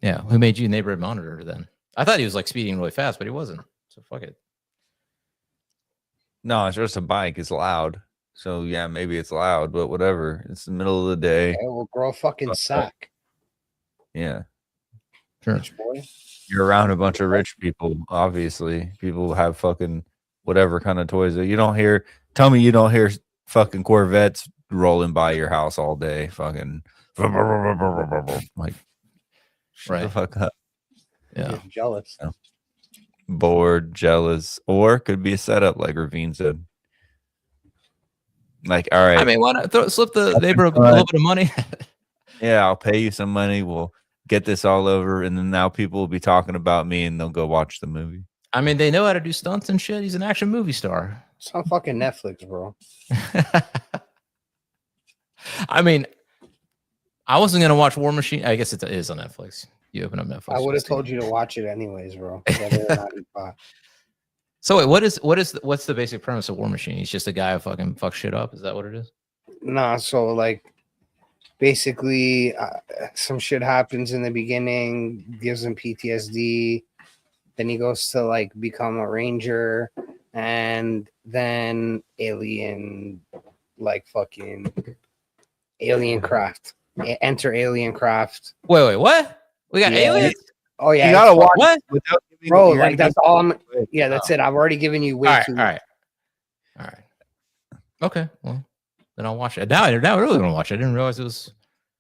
yeah. Who made you neighborhood monitor then? I thought he was like speeding really fast, but he wasn't. So fuck it. No, it's just a bike. It's loud. So yeah, maybe it's loud, but whatever. It's the middle of the day. Okay, well, grow a fucking sack. Yeah. Sure. Rich boy. You're around a bunch of rich people, obviously. People have fucking whatever kind of toys that you don't hear. Tell me you don't hear fucking Corvettes rolling by your house all day. Fucking like shut the fuck up. Yeah. You're jealous. Yeah. Bored, jealous, or could be a setup, like Ravine said. Like, all right. I mean, why not slip the neighborhood a little bit of money? Yeah, I'll pay you some money. We'll get this all over, and then now people will be talking about me, and they'll go watch the movie. I mean, they know how to do stunts and shit. He's an action movie star. It's on fucking Netflix, bro. I mean, I wasn't gonna watch War Machine. I guess it is on Netflix. You open up Netflix. I would have told you to watch it anyways, bro. So wait, what's the basic premise of War Machine? He's just a guy who fucking fucks shit up. Is that what it is? Nah, so like basically some shit happens in the beginning, gives him PTSD. Then he goes to like become a ranger, and then alien like fucking alien craft. Enter alien craft. Wait, what? We got Yeah. aliens? Oh yeah, You gotta it's- watch What? without giving, bro. you're Like gonna that's all I'm. Yeah, that's it. I've already given you way All right, too all much. right. Okay, well, then I'll watch it. Now I really want to watch it. I didn't realize it was.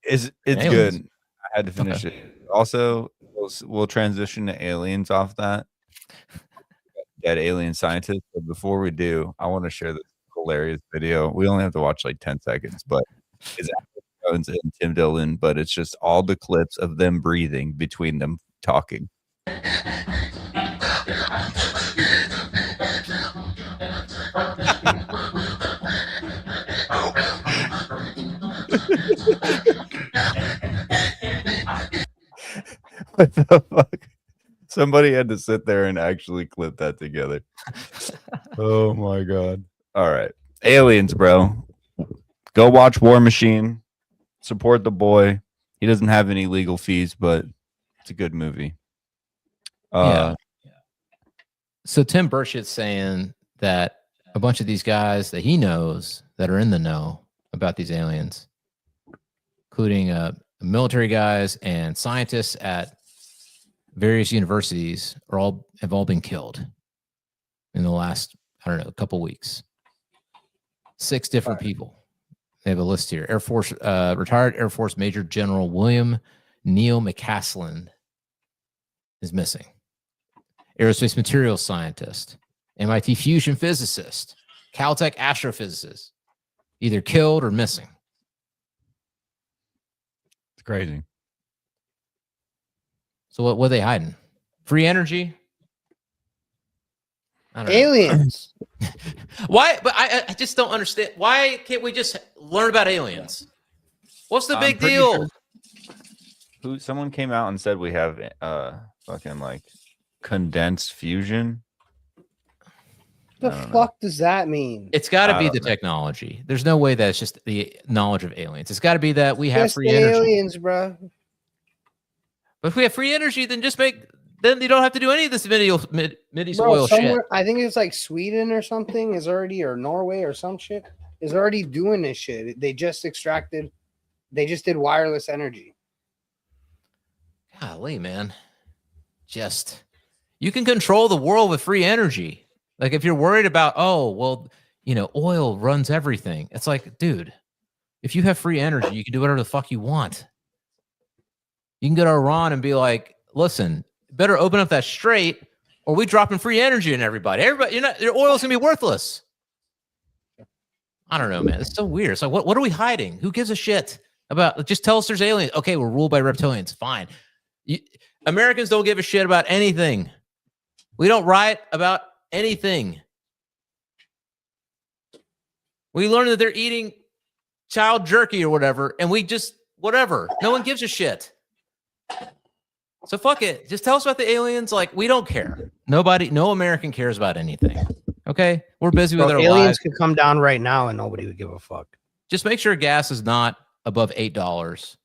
It's Aliens. good. I had to finish it. Also, we'll transition to aliens off that. Dead alien scientists. But before we do, I want to share this hilarious video. We only have to watch like 10 seconds, but it's Alex Jones and Tim Dillon, but it's just all the clips of them breathing between them talking. What the fuck? Somebody had to sit there and actually clip that together. Oh my god. All right. Aliens, bro. Go watch War Machine. Support the boy. He doesn't have any legal fees, but it's a good movie. Yeah. So Tim Burchett's saying that a bunch of these guys that he knows that are in the know about these aliens, including military guys and scientists at various universities, have all been killed in the last, I don't know, a couple weeks. 6 different people. They have a list here. Retired Air Force Major General William Neil McCaslin is missing. Aerospace materials scientist, MIT fusion physicist, Caltech astrophysicist, either killed or missing. It's crazy. So what are they hiding? Free energy? I don't know. Aliens. Why? But I just don't understand. Why can't we just learn about aliens? What's the big pretty deal? sure someone came out and said we have fucking like condensed fusion. The fuck does that mean? It's got to I be don't the know. technology. There's no way that it's just the knowledge of aliens. It's got to be that we have Just free energy. aliens, bro. But if we have free energy, then then you don't have to do any of this midi Bro, soil shit. somewhere, I think it's like Sweden or something is already, or Norway or some shit is already doing this shit. They just did wireless energy. Golly, man. You can control the world with free energy. Like if you're worried about, oil runs everything. It's like, dude, if you have free energy, you can do whatever the fuck you want. You can go to Iran and be like, listen, better open up that strait or we dropping free energy in everybody. Your oil's gonna be worthless. I don't know, man. It's so weird. It's like, what are we hiding? Who gives a shit about? Just tell us there's aliens. Okay, we're ruled by reptilians. Fine. Americans don't give a shit about anything. We don't riot about anything. We learn that they're eating child jerky or whatever, and we just whatever. No one gives a shit. So fuck it. Just tell us about the aliens. Like, we don't care. No American cares about anything. Okay? We're busy with our aliens lives. could come down right now and nobody would give a fuck. Just make sure gas is not above $8.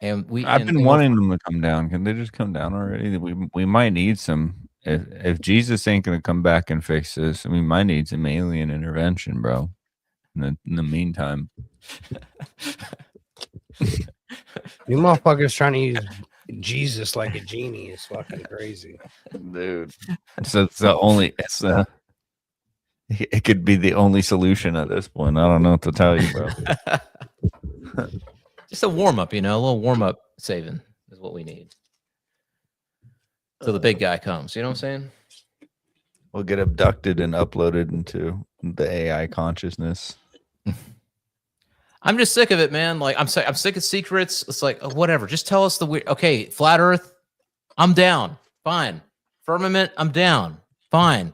And I've been wanting them to come down. Can they just come down already? We might need some. If Jesus ain't gonna come back and fix this, we might need some alien intervention, bro. In the meantime, You motherfuckers trying to use Jesus like a genie is fucking crazy, dude. So it's the only. It could be the only solution at this point. I don't know what to tell you, bro. Just a warm up, a little warm up saving is what we need. So the big guy comes. You know what I'm saying? We'll get abducted and uploaded into the AI consciousness. I'm just sick of it, man. Like I'm sick of secrets. It's like whatever. Just tell us the weird. Okay, flat Earth, I'm down. Fine. Firmament, I'm down. Fine.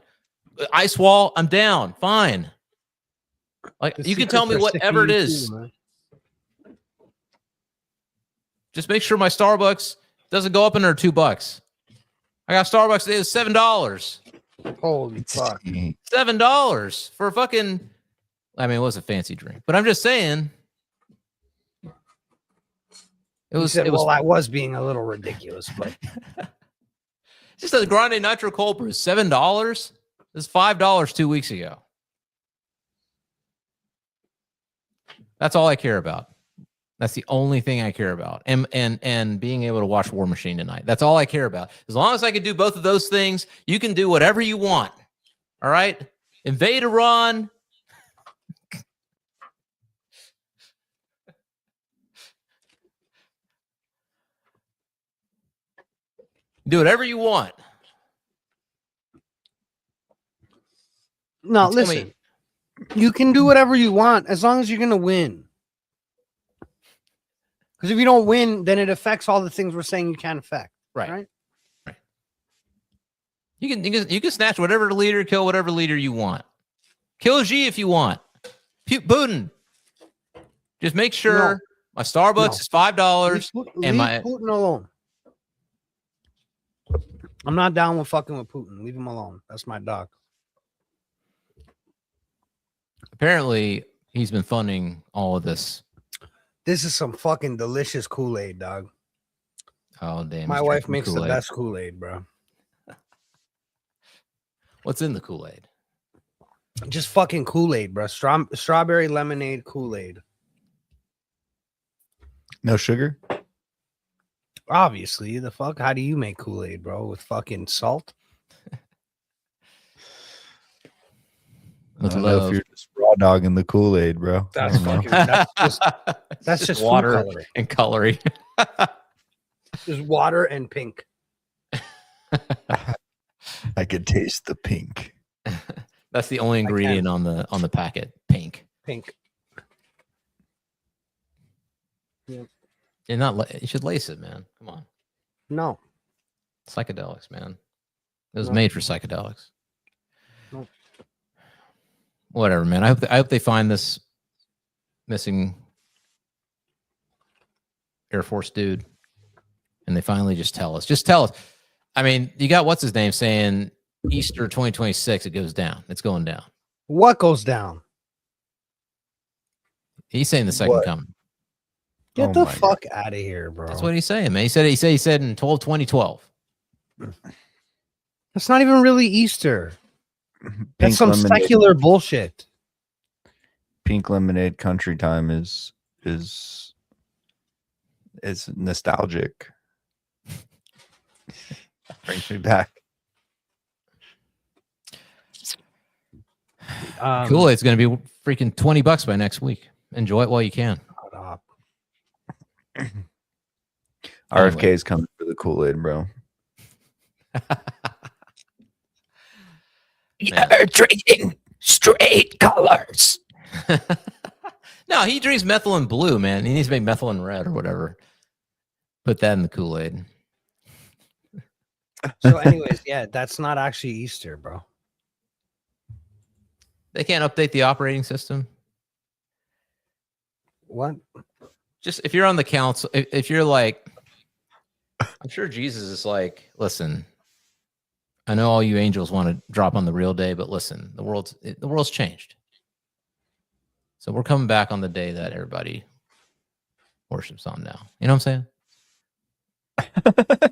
Ice wall, I'm down. Fine. Like you can tell me whatever it is. Just make sure my Starbucks doesn't go up under $2. I got Starbucks today. It's $7. Holy fuck. $7 for a fucking. I mean, it was a fancy drink, but I'm just saying. It was. I was being a little ridiculous, but just a grande nitro cold brew, $7. It was $5 2 weeks ago. That's all I care about. That's the only thing I care about. And being able to watch War Machine tonight. That's all I care about. As long as I can do both of those things, you can do whatever you want. All right? Invade Iran. Do whatever you want. No, You tell listen. You can do whatever you want as long as you're gonna win. Because if you don't win, then it affects all the things we're saying you can't affect. Right. You can snatch whatever leader, kill whatever leader you want. Kill Xi if you want. Putin. Just make sure my Starbucks is $5 and my Putin alone. I'm not down with fucking with Putin. Leave him alone. That's my dog. Apparently he's been funding all of this. This is some fucking delicious Kool-Aid, dog. Oh damn! My wife makes the best Kool-Aid, bro. What's in the Kool-Aid? Just fucking Kool-Aid, bro. Strawberry lemonade Kool-Aid. No sugar? Obviously, the fuck. How do you make Kool-Aid, bro? With fucking salt? I don't know if you're just raw dogging the Kool-Aid, bro. That's fucking. That's just water food and coloring. Just water and pink. I could taste the pink. That's the only ingredient on the packet. Pink. Pink. You're not. You should lace it, man. Come on. No. Psychedelics, man. It was made for psychedelics. No. Whatever, man. I hope they find this missing Air Force dude, and they finally just tell us. Just tell us. I mean, you got what's his name saying Easter 2026. It goes down. It's going down. What goes down? He's saying the second coming. Get the fuck out of here, bro. That's what he's saying, man. He said in 2012. That's not even really Easter. Pink That's some lemonade. secular bullshit. Pink lemonade country time is nostalgic. Brings me back. Kool-Aid's going to be freaking $20 by next week. Enjoy it while you can. RFK is coming for the Kool-Aid, bro. You're drinking straight colors. No, he drinks methylene blue, man. He needs to make methylene red or whatever. Put that in the Kool-Aid. So, anyways, yeah, that's not actually Easter, bro. They can't update the operating system. What? Just if you're on the council, if you're like, I'm sure Jesus is like, listen, I know all you angels want to drop on the real day, but listen, the world's changed. So we're coming back on the day that everybody worships on now. You know what I'm saying?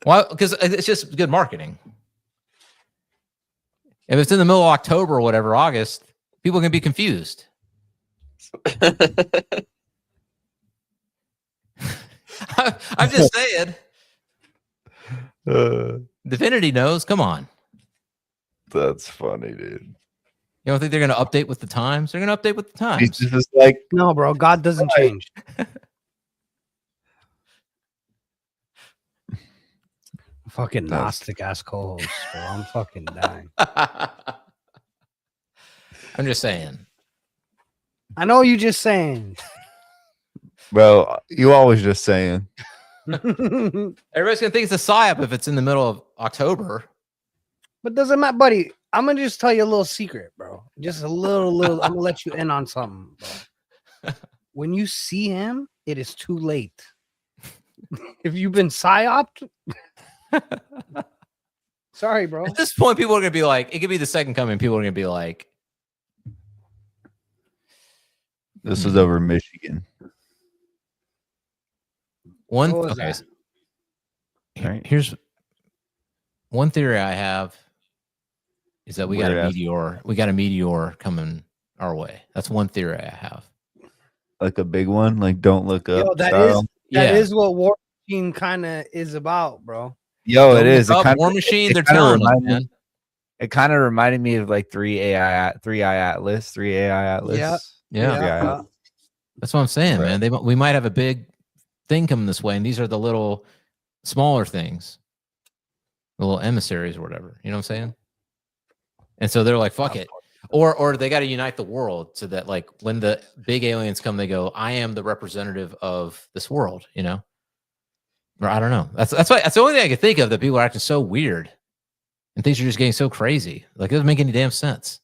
Well, because it's just good marketing. If it's in the middle of October or whatever, August, people can be confused. I'm just saying. Divinity knows. Come on. That's funny, dude. You don't think they're going to update with the times? They're going to update with the times. Jesus is like, no, bro. God doesn't change. Fucking Gnostic ass co-host, bro. I'm fucking dying. I'm just saying. I know you just saying. well, you always just saying. Everybody's gonna think it's a psyop if it's in the middle of October. But doesn't matter, buddy. I'm gonna just tell you a little secret, bro. Just a little. I'm gonna let you in on something, bro. When you see him, it is too late. If you've been psyoped, sorry, bro. At this point, people are gonna be like, it could be the second coming. People are gonna be like, this is over Michigan. Okay. Right. Here's one theory I have is that we got a meteor. We got a meteor coming our way. That's one theory I have. Like a big one, like don't look up. Yo, that style. is what War Machine kind of is about, bro. Yo, Don't it is. look It up War Machine. They're kinda telling us, reminded- man. It kind of reminded me of like 3AI Atlas. Yeah. Yeah. That's what I'm saying, man. We might have a big thing coming this way, and these are the little smaller things, the little emissaries or whatever. You know what I'm saying? And so they're like, "Fuck it," or they got to unite the world so that, like, when the big aliens come, they go, "I am the representative of this world," you know? Or I don't know. That's the only thing I could think of that people are acting so weird, and things are just getting so crazy. Like, it doesn't make any damn sense.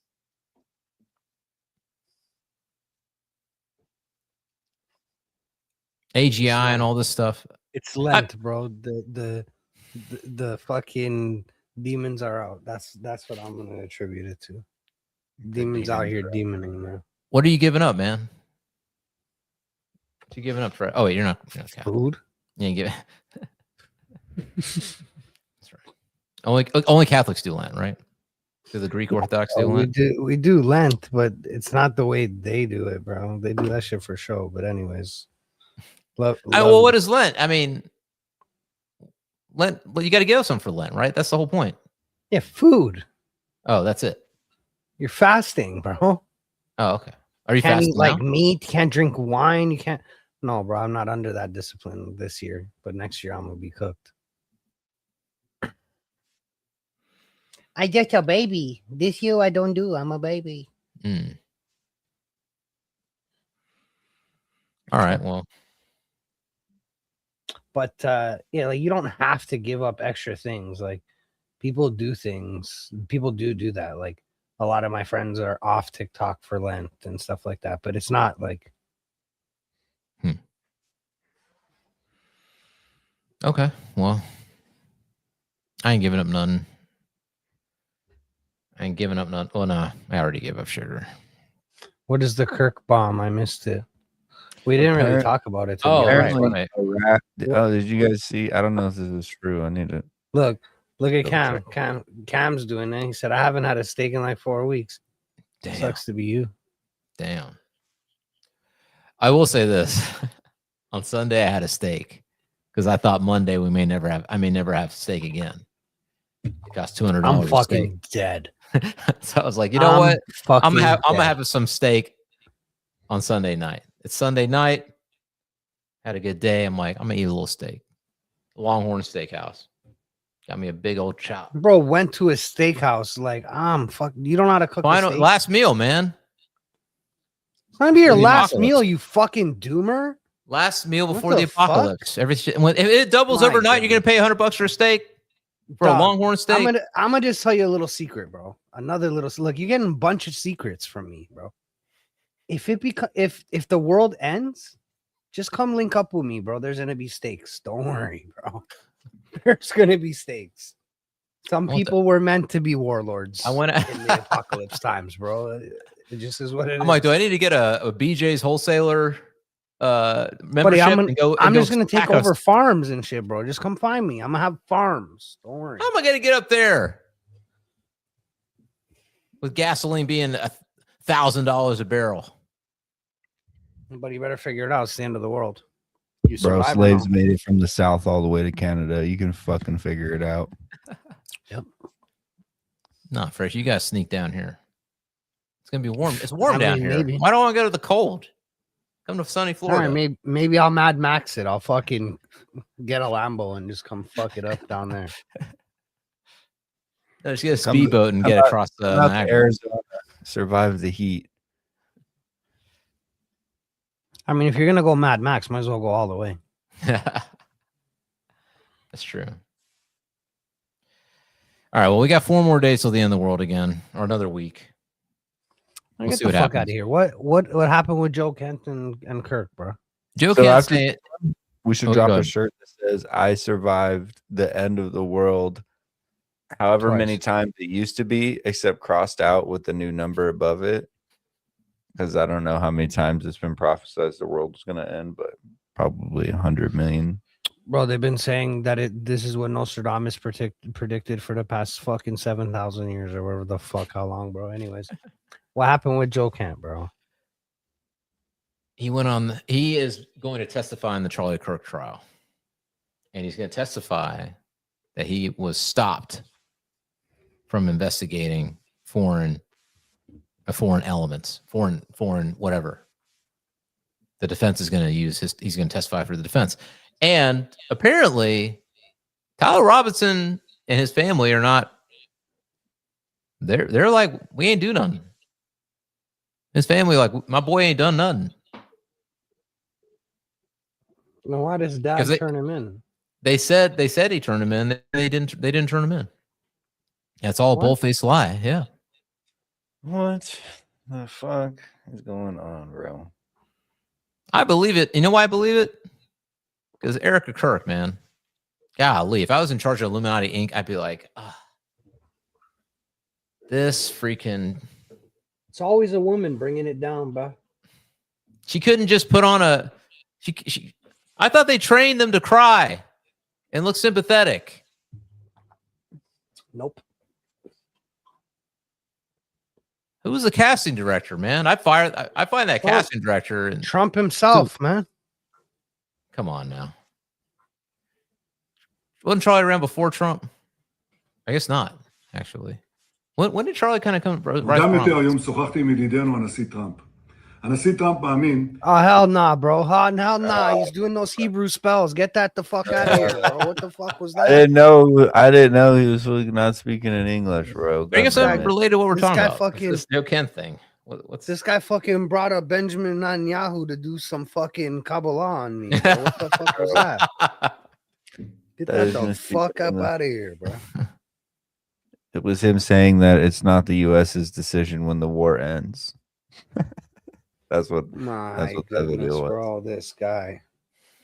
AGI and all this stuff. It's Lent, bro. The fucking demons are out. That's what I'm gonna attribute it to. Demons out here demoning, man. What are you giving up, man? What you giving up for? Oh wait, you're not Catholic. Food. Yeah, you give. That's right. Only Catholics do Lent, right? Do the Greek Orthodox do Lent? We do Lent, but it's not the way they do it, bro. They do that shit for show. But anyways, well, what is Lent? I mean, Lent. Well, you got to give up something for Lent, right? That's the whole point. Yeah, food. Oh, that's it. You're fasting, bro. Oh, okay. Are you Can't fasting eat like now? meat. Can't drink wine. You can't. No, bro. I'm not under that discipline this year. But next year, I'm gonna be cooked. I just a baby. This year, I don't do. I'm a baby. Mm. All right. Well, but yeah, like you don't have to give up extra things. Like people do things. People do that. Like a lot of my friends are off TikTok for Lent and stuff like that. But it's not like. Okay. Well, I ain't giving up none. I ain't giving up none. Oh no, I already gave up sugar. What is the Kirk bomb? I missed it. We didn't really talk about it. Oh, Apparently, right. did you guys see? I don't know if this is true. I need to look at Cam. Cam's doing it. He said, "I haven't had a steak in like 4 weeks." Damn. Sucks to be you. Damn. I will say this: on Sunday, I had a steak because I thought Monday I may never have steak again. It cost $200. I'm fucking dead. So I was like, you know what? I'm gonna have some steak on Sunday night. It's Sunday night. Had a good day. I'm like, I'm gonna eat a little steak. Longhorn Steakhouse. Got me a big old chop. Bro, went to a steakhouse. Like, fuck. You don't know how to cook. Final last meal, man. It's gonna be your last meal, you fucking doomer. Last meal before the apocalypse. Everything. If it doubles overnight, you're gonna pay $100 for a steak. For a Longhorn steak. I'm gonna just tell you a little secret, bro. Another little look. You're getting a bunch of secrets from me, bro. If the world ends, just come link up with me, bro. There's gonna be steaks. Don't worry, bro. There's gonna be steaks. Some people were meant to be warlords. I want in the apocalypse times, bro. It just is what it is. I'm like, do I need to get a BJ's wholesaler membership? Buddy, I'm just gonna take over farms and shit, bro. Just come find me. I'm gonna have farms. Don't worry. How am I gonna get up there with gasoline being $1,000 a barrel? But you better figure it out. It's the end of the world. Bro, slaves made it from the south all the way to Canada. You can fucking figure it out. Yep. Not fresh. You guys sneak down here. It's gonna be warm. It's warm down here. Maybe. Why don't I go to the cold? Come to sunny Florida. All right, maybe I'll Mad Max it. I'll fucking get a Lambo and just come fuck it up down there. Just get a speedboat and get across the Arizona. Survive the heat. I mean, if you're gonna go Mad Max, might as well go all the way. That's true. All right. Well, we got 4 more days till the end of the world again, or another week. We'll get the fuck out of here. What happened with Joe Kent and Kirk, bro? Joe can't say it. We should drop a shirt that says, "I survived the end of the world." However many times it used to be, except crossed out with the new number above it. Because I don't know how many times it's been prophesized the world is going to end, but probably 100 million. Bro, they've been saying that this is what Nostradamus predicted for the past fucking 7,000 years or whatever the fuck, how long, bro. Anyways, What happened with Joe Camp, bro? He is going to testify in the Charlie Kirk trial. And he's going to testify that he was stopped from investigating foreign elements, foreign whatever. The defense is going to use he's going to testify for the defense. And apparently Tyler Robinson and his family are not, they're like, we ain't do nothing. His family like, my boy ain't done nothing. No, why does Dad turn him in? They said he turned him in. They didn't turn him in. That's all a bull-faced lie. Yeah. What the fuck is going on, bro? I believe it. You know why I believe it? Because Erica Kirk, man. Golly, if I was in charge of Illuminati Inc., I'd be like, this freaking. It's always a woman bringing it down, bro. She couldn't just put on a. I thought they trained them to cry and look sympathetic. Nope. Who was the casting director, man? I find that casting director and Trump himself, man. Come on now. Wasn't Charlie around before Trump? I guess not, actually. When did Charlie kind of come right from? Oh, hell nah, bro. Hell nah. He's doing those Hebrew spells. Get that the fuck out of here, bro. What the fuck was that? I didn't know he was not speaking in English, bro. I guess I'm related to what we're talking about. Fucking, this Joe Ken thing. What's this guy fucking brought up Benjamin Netanyahu to do some fucking Kabbalah on me, bro. What the fuck was that? Get that the fuck up out of here, bro. It was him saying that it's not the U.S.'s decision when the war ends. That's what that video was. Bro, this guy.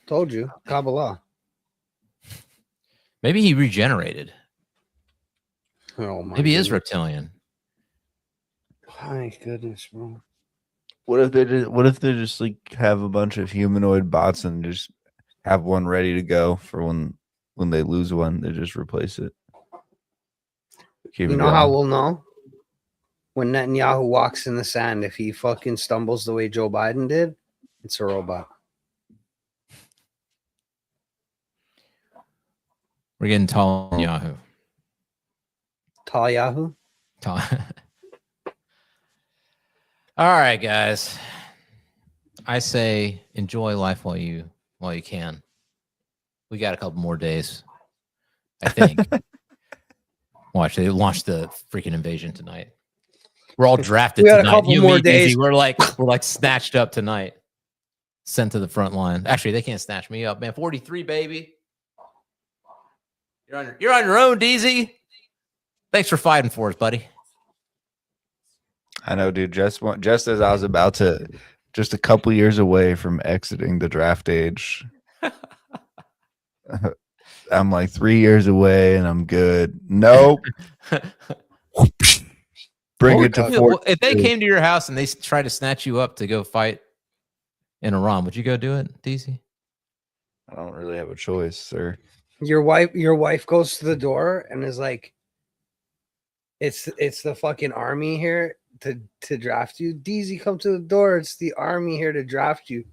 Told you, Kabbalah. Maybe he regenerated. Oh my. Maybe he is reptilian. My goodness, bro. What if they just like have a bunch of humanoid bots and just have one ready to go for when they lose one, they just replace it. You know how we'll know? When Netanyahu walks in the sand, if he fucking stumbles the way Joe Biden did, it's a robot. We're getting tall Yahoo. Tall Yahoo? Tall. All right, guys. I say enjoy life while you can. We got a couple more days, I think. Watch, they launched the freaking invasion tonight. We're all drafted tonight. A couple more days. We're like snatched up tonight, sent to the front line. Actually, they can't snatch me up, man. 43, baby. You're on your own, Deezy. Thanks for fighting for us, buddy. I know, dude. Just as I was about to, just a couple years away from exiting the draft age. I'm like 3 years away, and I'm good. Nope. Bring it to 4. If they came to your house and they tried to snatch you up to go fight in Iran, would you go do it, Deezy? I don't really have a choice, sir. Your wife goes to the door and is like, it's the fucking army here to draft you. Deezy, come to the door. It's the army here to draft you.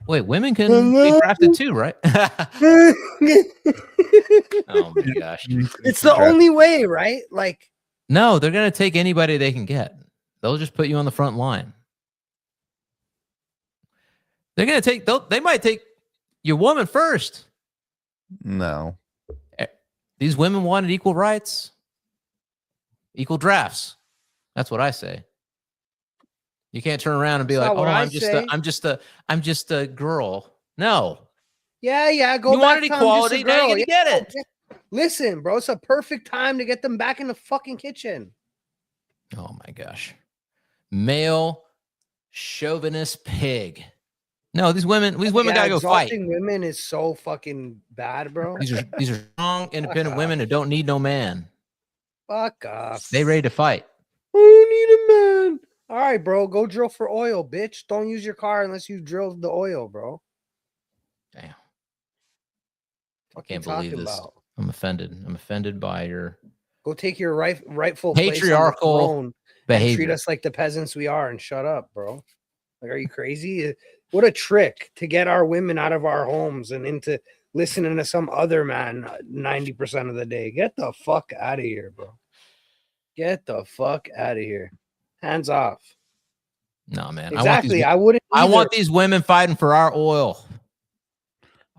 Wait, women can be drafted too, right? Oh my gosh. It's the only way, right? Like, no, they're going to take anybody they can get. They'll just put you on the front line. They're going to they might take your woman first. No. These women wanted equal rights, equal drafts. That's what I say. You can't turn around and be like, "Oh, I'm just a girl." No. Yeah. Go. You wanted equality, now you're gonna get it. Listen, bro, it's a perfect time to get them back in the fucking kitchen. Oh my gosh, male chauvinist pig. No, these women gotta go fight. Women is so fucking bad, bro. These are strong, independent women who don't need no man. Fuck off. They ready to fight. Who need a man? All right, bro. Go drill for oil, bitch. Don't use your car unless you drill the oil, bro. Damn. I can't believe this. I'm offended. I'm offended by your go take your rightful patriarchal place on the throne and treat behavior. us like the peasants we are and shut up, bro. Like, are you crazy? What a trick to get our women out of our homes and into listening to some other man 90% of the day. Get the fuck out of here, bro. Get the fuck out of here. Hands off. No, man. Exactly. I wouldn't. I either. want these women fighting for our oil.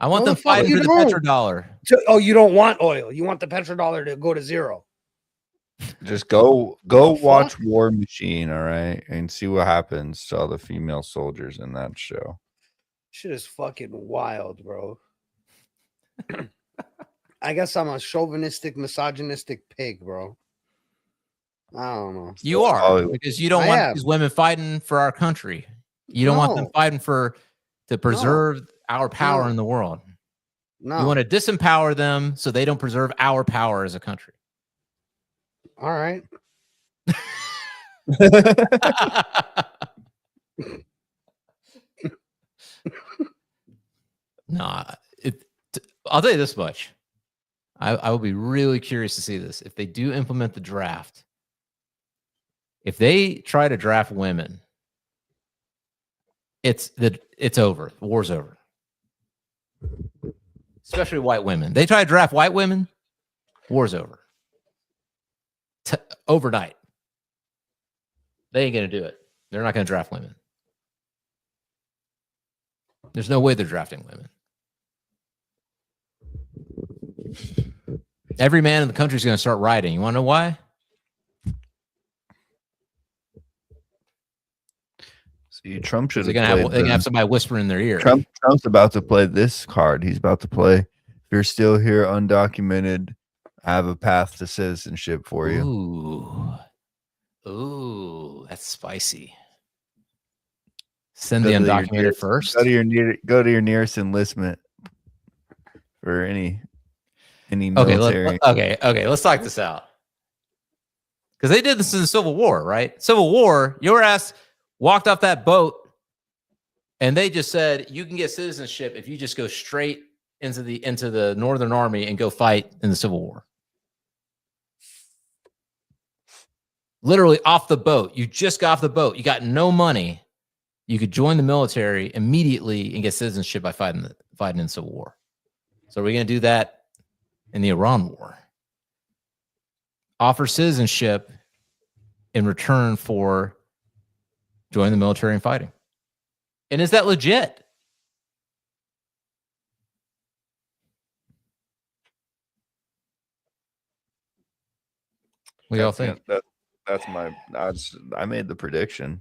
I want No, them the fuck fighting you for the don't. petrodollar. Oh, you don't want oil. You want the petrodollar to go to zero. Just go The watch fuck? War Machine, all right, and see what happens to all the female soldiers in that show. Shit is fucking wild, bro. I guess I'm a chauvinistic, misogynistic pig, bro. I don't know. You are, Oh, because you don't I want am. these women fighting for our country. You don't want them No. fighting to preserve our power No. in the world. No. You want to disempower them so they don't preserve our power as a country. All right. No, I'll tell you this much. I will be really curious to see this. If they do implement the draft, if they try to draft women, it's over. The war's over. Especially white women. They try to draft white women, war's over. Overnight. They ain't going to do it. They're not going to draft women. There's no way they're drafting women. Every man in the country is going to start rioting. You want to know why? See, Trump should They're have going to have somebody whisper in their ear. Trump's about to play this card. He's about to play, if you're still here undocumented, I have a path to citizenship for you. Ooh, that's spicy. Send Go the to your undocumented nearest- first. Go to your nearest enlistment for any military. Okay. Let's talk this out. Because they did this in the Civil War, right? Civil War, your ass walked off that boat, and they just said you can get citizenship if you just go straight into the Northern Army and go fight in the Civil War. Literally off the boat. You just got off the boat. You got no money. You could join the military immediately and get citizenship by fighting in the Civil War. So are we going to do that in the Iran war? Offer citizenship in return for joining the military and fighting. And is that legit? What do y'all think? I made the prediction.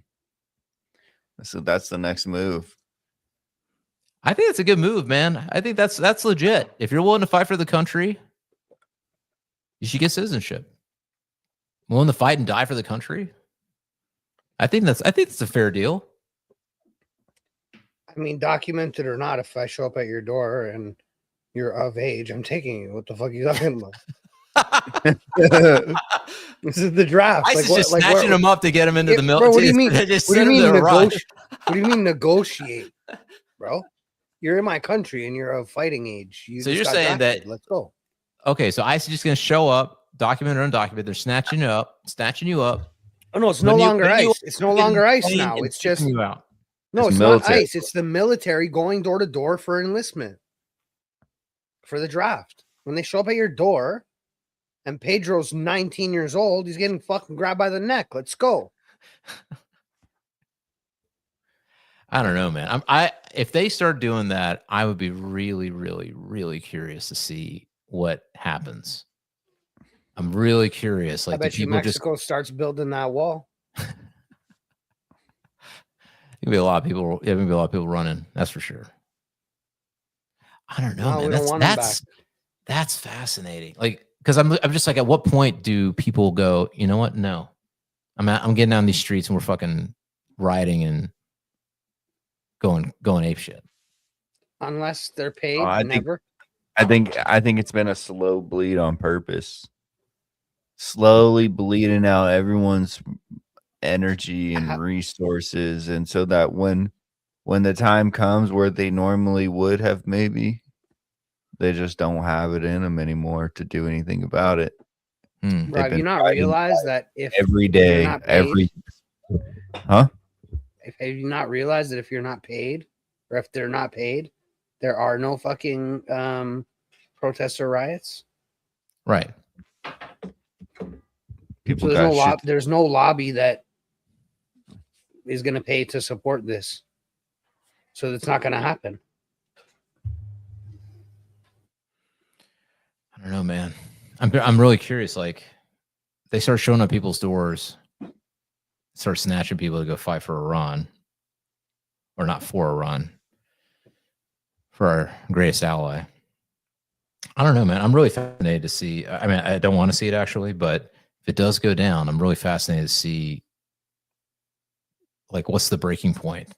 So that's the next move. I think it's a good move, man. I think that's legit. If you're willing to fight for the country, you should get citizenship. Willing to fight and die for the country? I think it's a fair deal. I mean, documented or not, if I show up at your door and you're of age, I'm taking you. What the fuck are you talking about? This is the draft. ICE is just snatching them up to get them into the Bro, military. what do you mean? Just What do you send mean them to Iraq. What do you mean negotiate, bro? You're in my country and you're of fighting age. So just you're got saying drafted. that- Let's go. Okay, so ICE is just going to show up, documented or undocumented. They're snatching you up. Oh no, it's no When you- longer when you- ICE. It's no longer ICE Plane now. and It's just kicking you out. no, It's it's not military. ICE. It's the military going door to door for enlistment for the draft. When they show up at your door, and Pedro's 19 years old, he's getting fucking grabbed by the neck. Let's go. I don't know, man. If they start doing that, I would be really, really, really curious to see what happens. I'm really curious. I Like, bet you Mexico starts building that wall. There's gonna be a lot of people. Yeah, gonna be a lot of people running. That's for sure. I don't know, No, we man. don't want 'em back. That's fascinating. Like, because I'm just like, at what point do people go? You know what? No, I'm getting on these streets and we're fucking rioting and going ape shit. Unless they're paid, I never. think it's been a slow bleed on purpose. Slowly bleeding out everyone's energy and resources, and so that when the time comes where they normally would have, maybe they just don't have it in them anymore to do anything about it. Bro, have been you not fighting realized that if every you're day, not paid, huh? have you not realized that if you're not paid, or if they're not paid, there are no fucking protests or riots? Right. People So got shit. there's no lobby that is going to pay to support this. So it's not going to happen. I don't know, man. I'm really curious. Like, they start showing up people's doors, start snatching people to go fight for Iran, or not for Iran, for our greatest ally. I don't know, man. I'm really fascinated to see. I mean, I don't want to see it actually, but if it does go down, I'm really fascinated to see, like, what's the breaking point?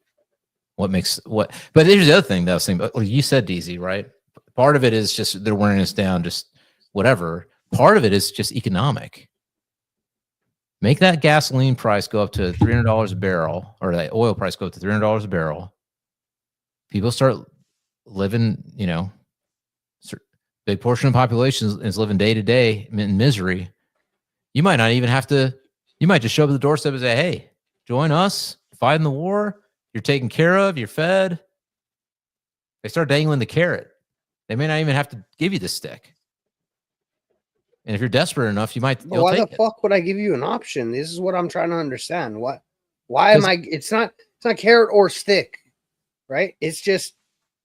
What makes what? But here's the other thing that I was saying. Like you said, Deezy, right? Part of it is just they're wearing us down, just whatever. Part of it is just economic. Make that gasoline price go up to $300 a barrel, or that oil price go up to $300 a barrel. People start living, you know, big portion of the population is living day to day in misery. You might not even have to, you might just show up at the doorstep and say, hey, join us, fight in the war. You're taken care of, you're fed. They start dangling the carrot. They may not even have to give you the stick. And if you're desperate enough, you might. But why the fuck would I give you an option? This is what I'm trying to understand. Why am I? It's not carrot or stick, right? It's just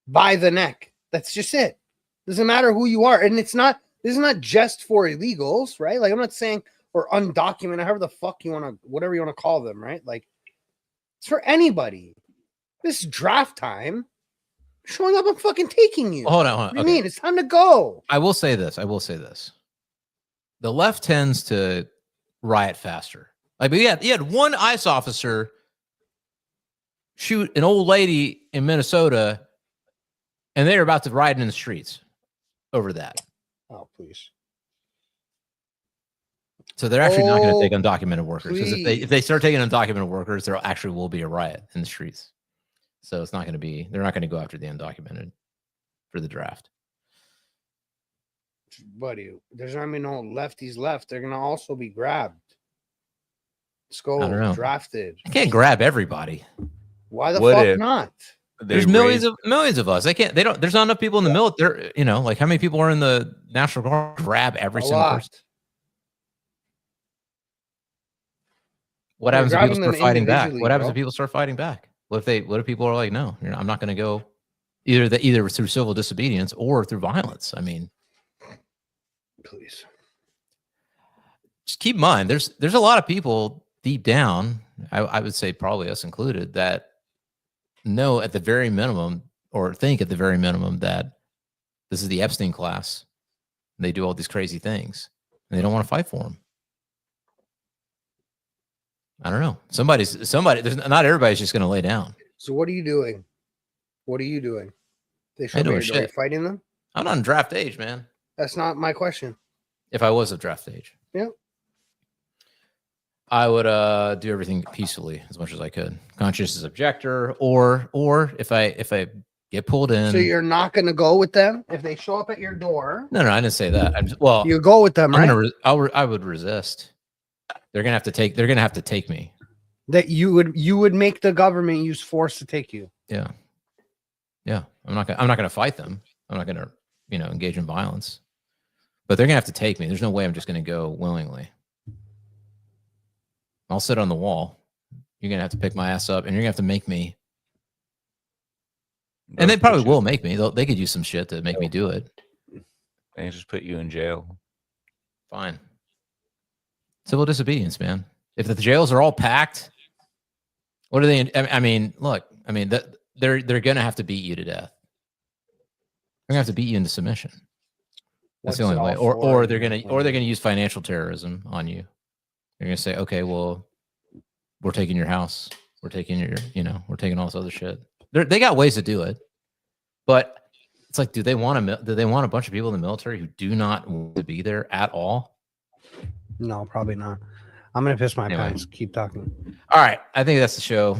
by the neck. That's just it. Doesn't matter who you are, and it's not. This is not just for illegals, right? Like I'm not saying or undocumented, however the fuck you want to, whatever you want to call them, right? Like it's for anybody. This is draft time. Showing up, I'm fucking taking you. Hold on. What do you mean? It's time to go. I will say this. The left tends to riot faster. Like, but you had one ICE officer shoot an old lady in Minnesota, and they were about to riot in the streets over that. Oh, please. So they're actually not going to take undocumented workers, because if they start taking undocumented workers, there actually will be a riot in the streets. So it's not going to be. They're not going to go after the undocumented for the draft. Buddy, there's not gonna be no lefties left. They're gonna also be grabbed. Let's go drafted. I can't grab everybody. Why the fuck not? There's millions of us. They can't. They don't. There's not enough people in the military. You know, like how many people are in the National Guard? Grab every single person. What happens if people start fighting back? What happens if people start fighting back? What if people are like, no, I'm not going to go either through civil disobedience or through violence? I mean. Please. Just keep in mind, there's a lot of people deep down, I would say probably us included, that know at the very minimum, or think at the very minimum, that this is the Epstein class. They do all these crazy things, and they don't want to fight for them. I don't know. Somebody. Not everybody's just going to lay down. So what are you doing? They show me you're fighting them? I'm not in draft age, man. That's not my question. If I was of draft age, yeah, I would do everything peacefully as much as I could. Conscientious objector, or if I get pulled in. So you're not going to go with them if they show up at your door? No, I didn't say that. You go with them, right? I would resist. They're gonna have to take me. That you would make the government use force to take you. Yeah. I'm not gonna fight them. I'm not gonna engage in violence. But they're going to have to take me. There's no way I'm just going to go willingly. I'll sit on the wall. You're going to have to pick my ass up, and you're going to have to make me. And they probably will make me. They could use some shit to make me do it. They just put you in jail. Fine. Civil disobedience, man. If the jails are all packed, what are they? I mean, look. I mean, they're going to have to beat you to death. They're going to have to beat you into submission. That's the only way. Or they're gonna use financial terrorism on you. They're gonna say, okay, well, we're taking your house, we're taking we're taking all this other shit. They got ways to do it, but it's like, do they want a bunch of people in the military who do not want to be there at all? No, probably not. I'm gonna piss my pants. Keep talking. All right, I think that's the show.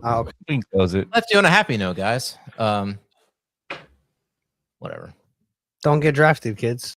Okay. We can close it. Left you on a happy note, guys. Whatever. Don't get drafted, kids.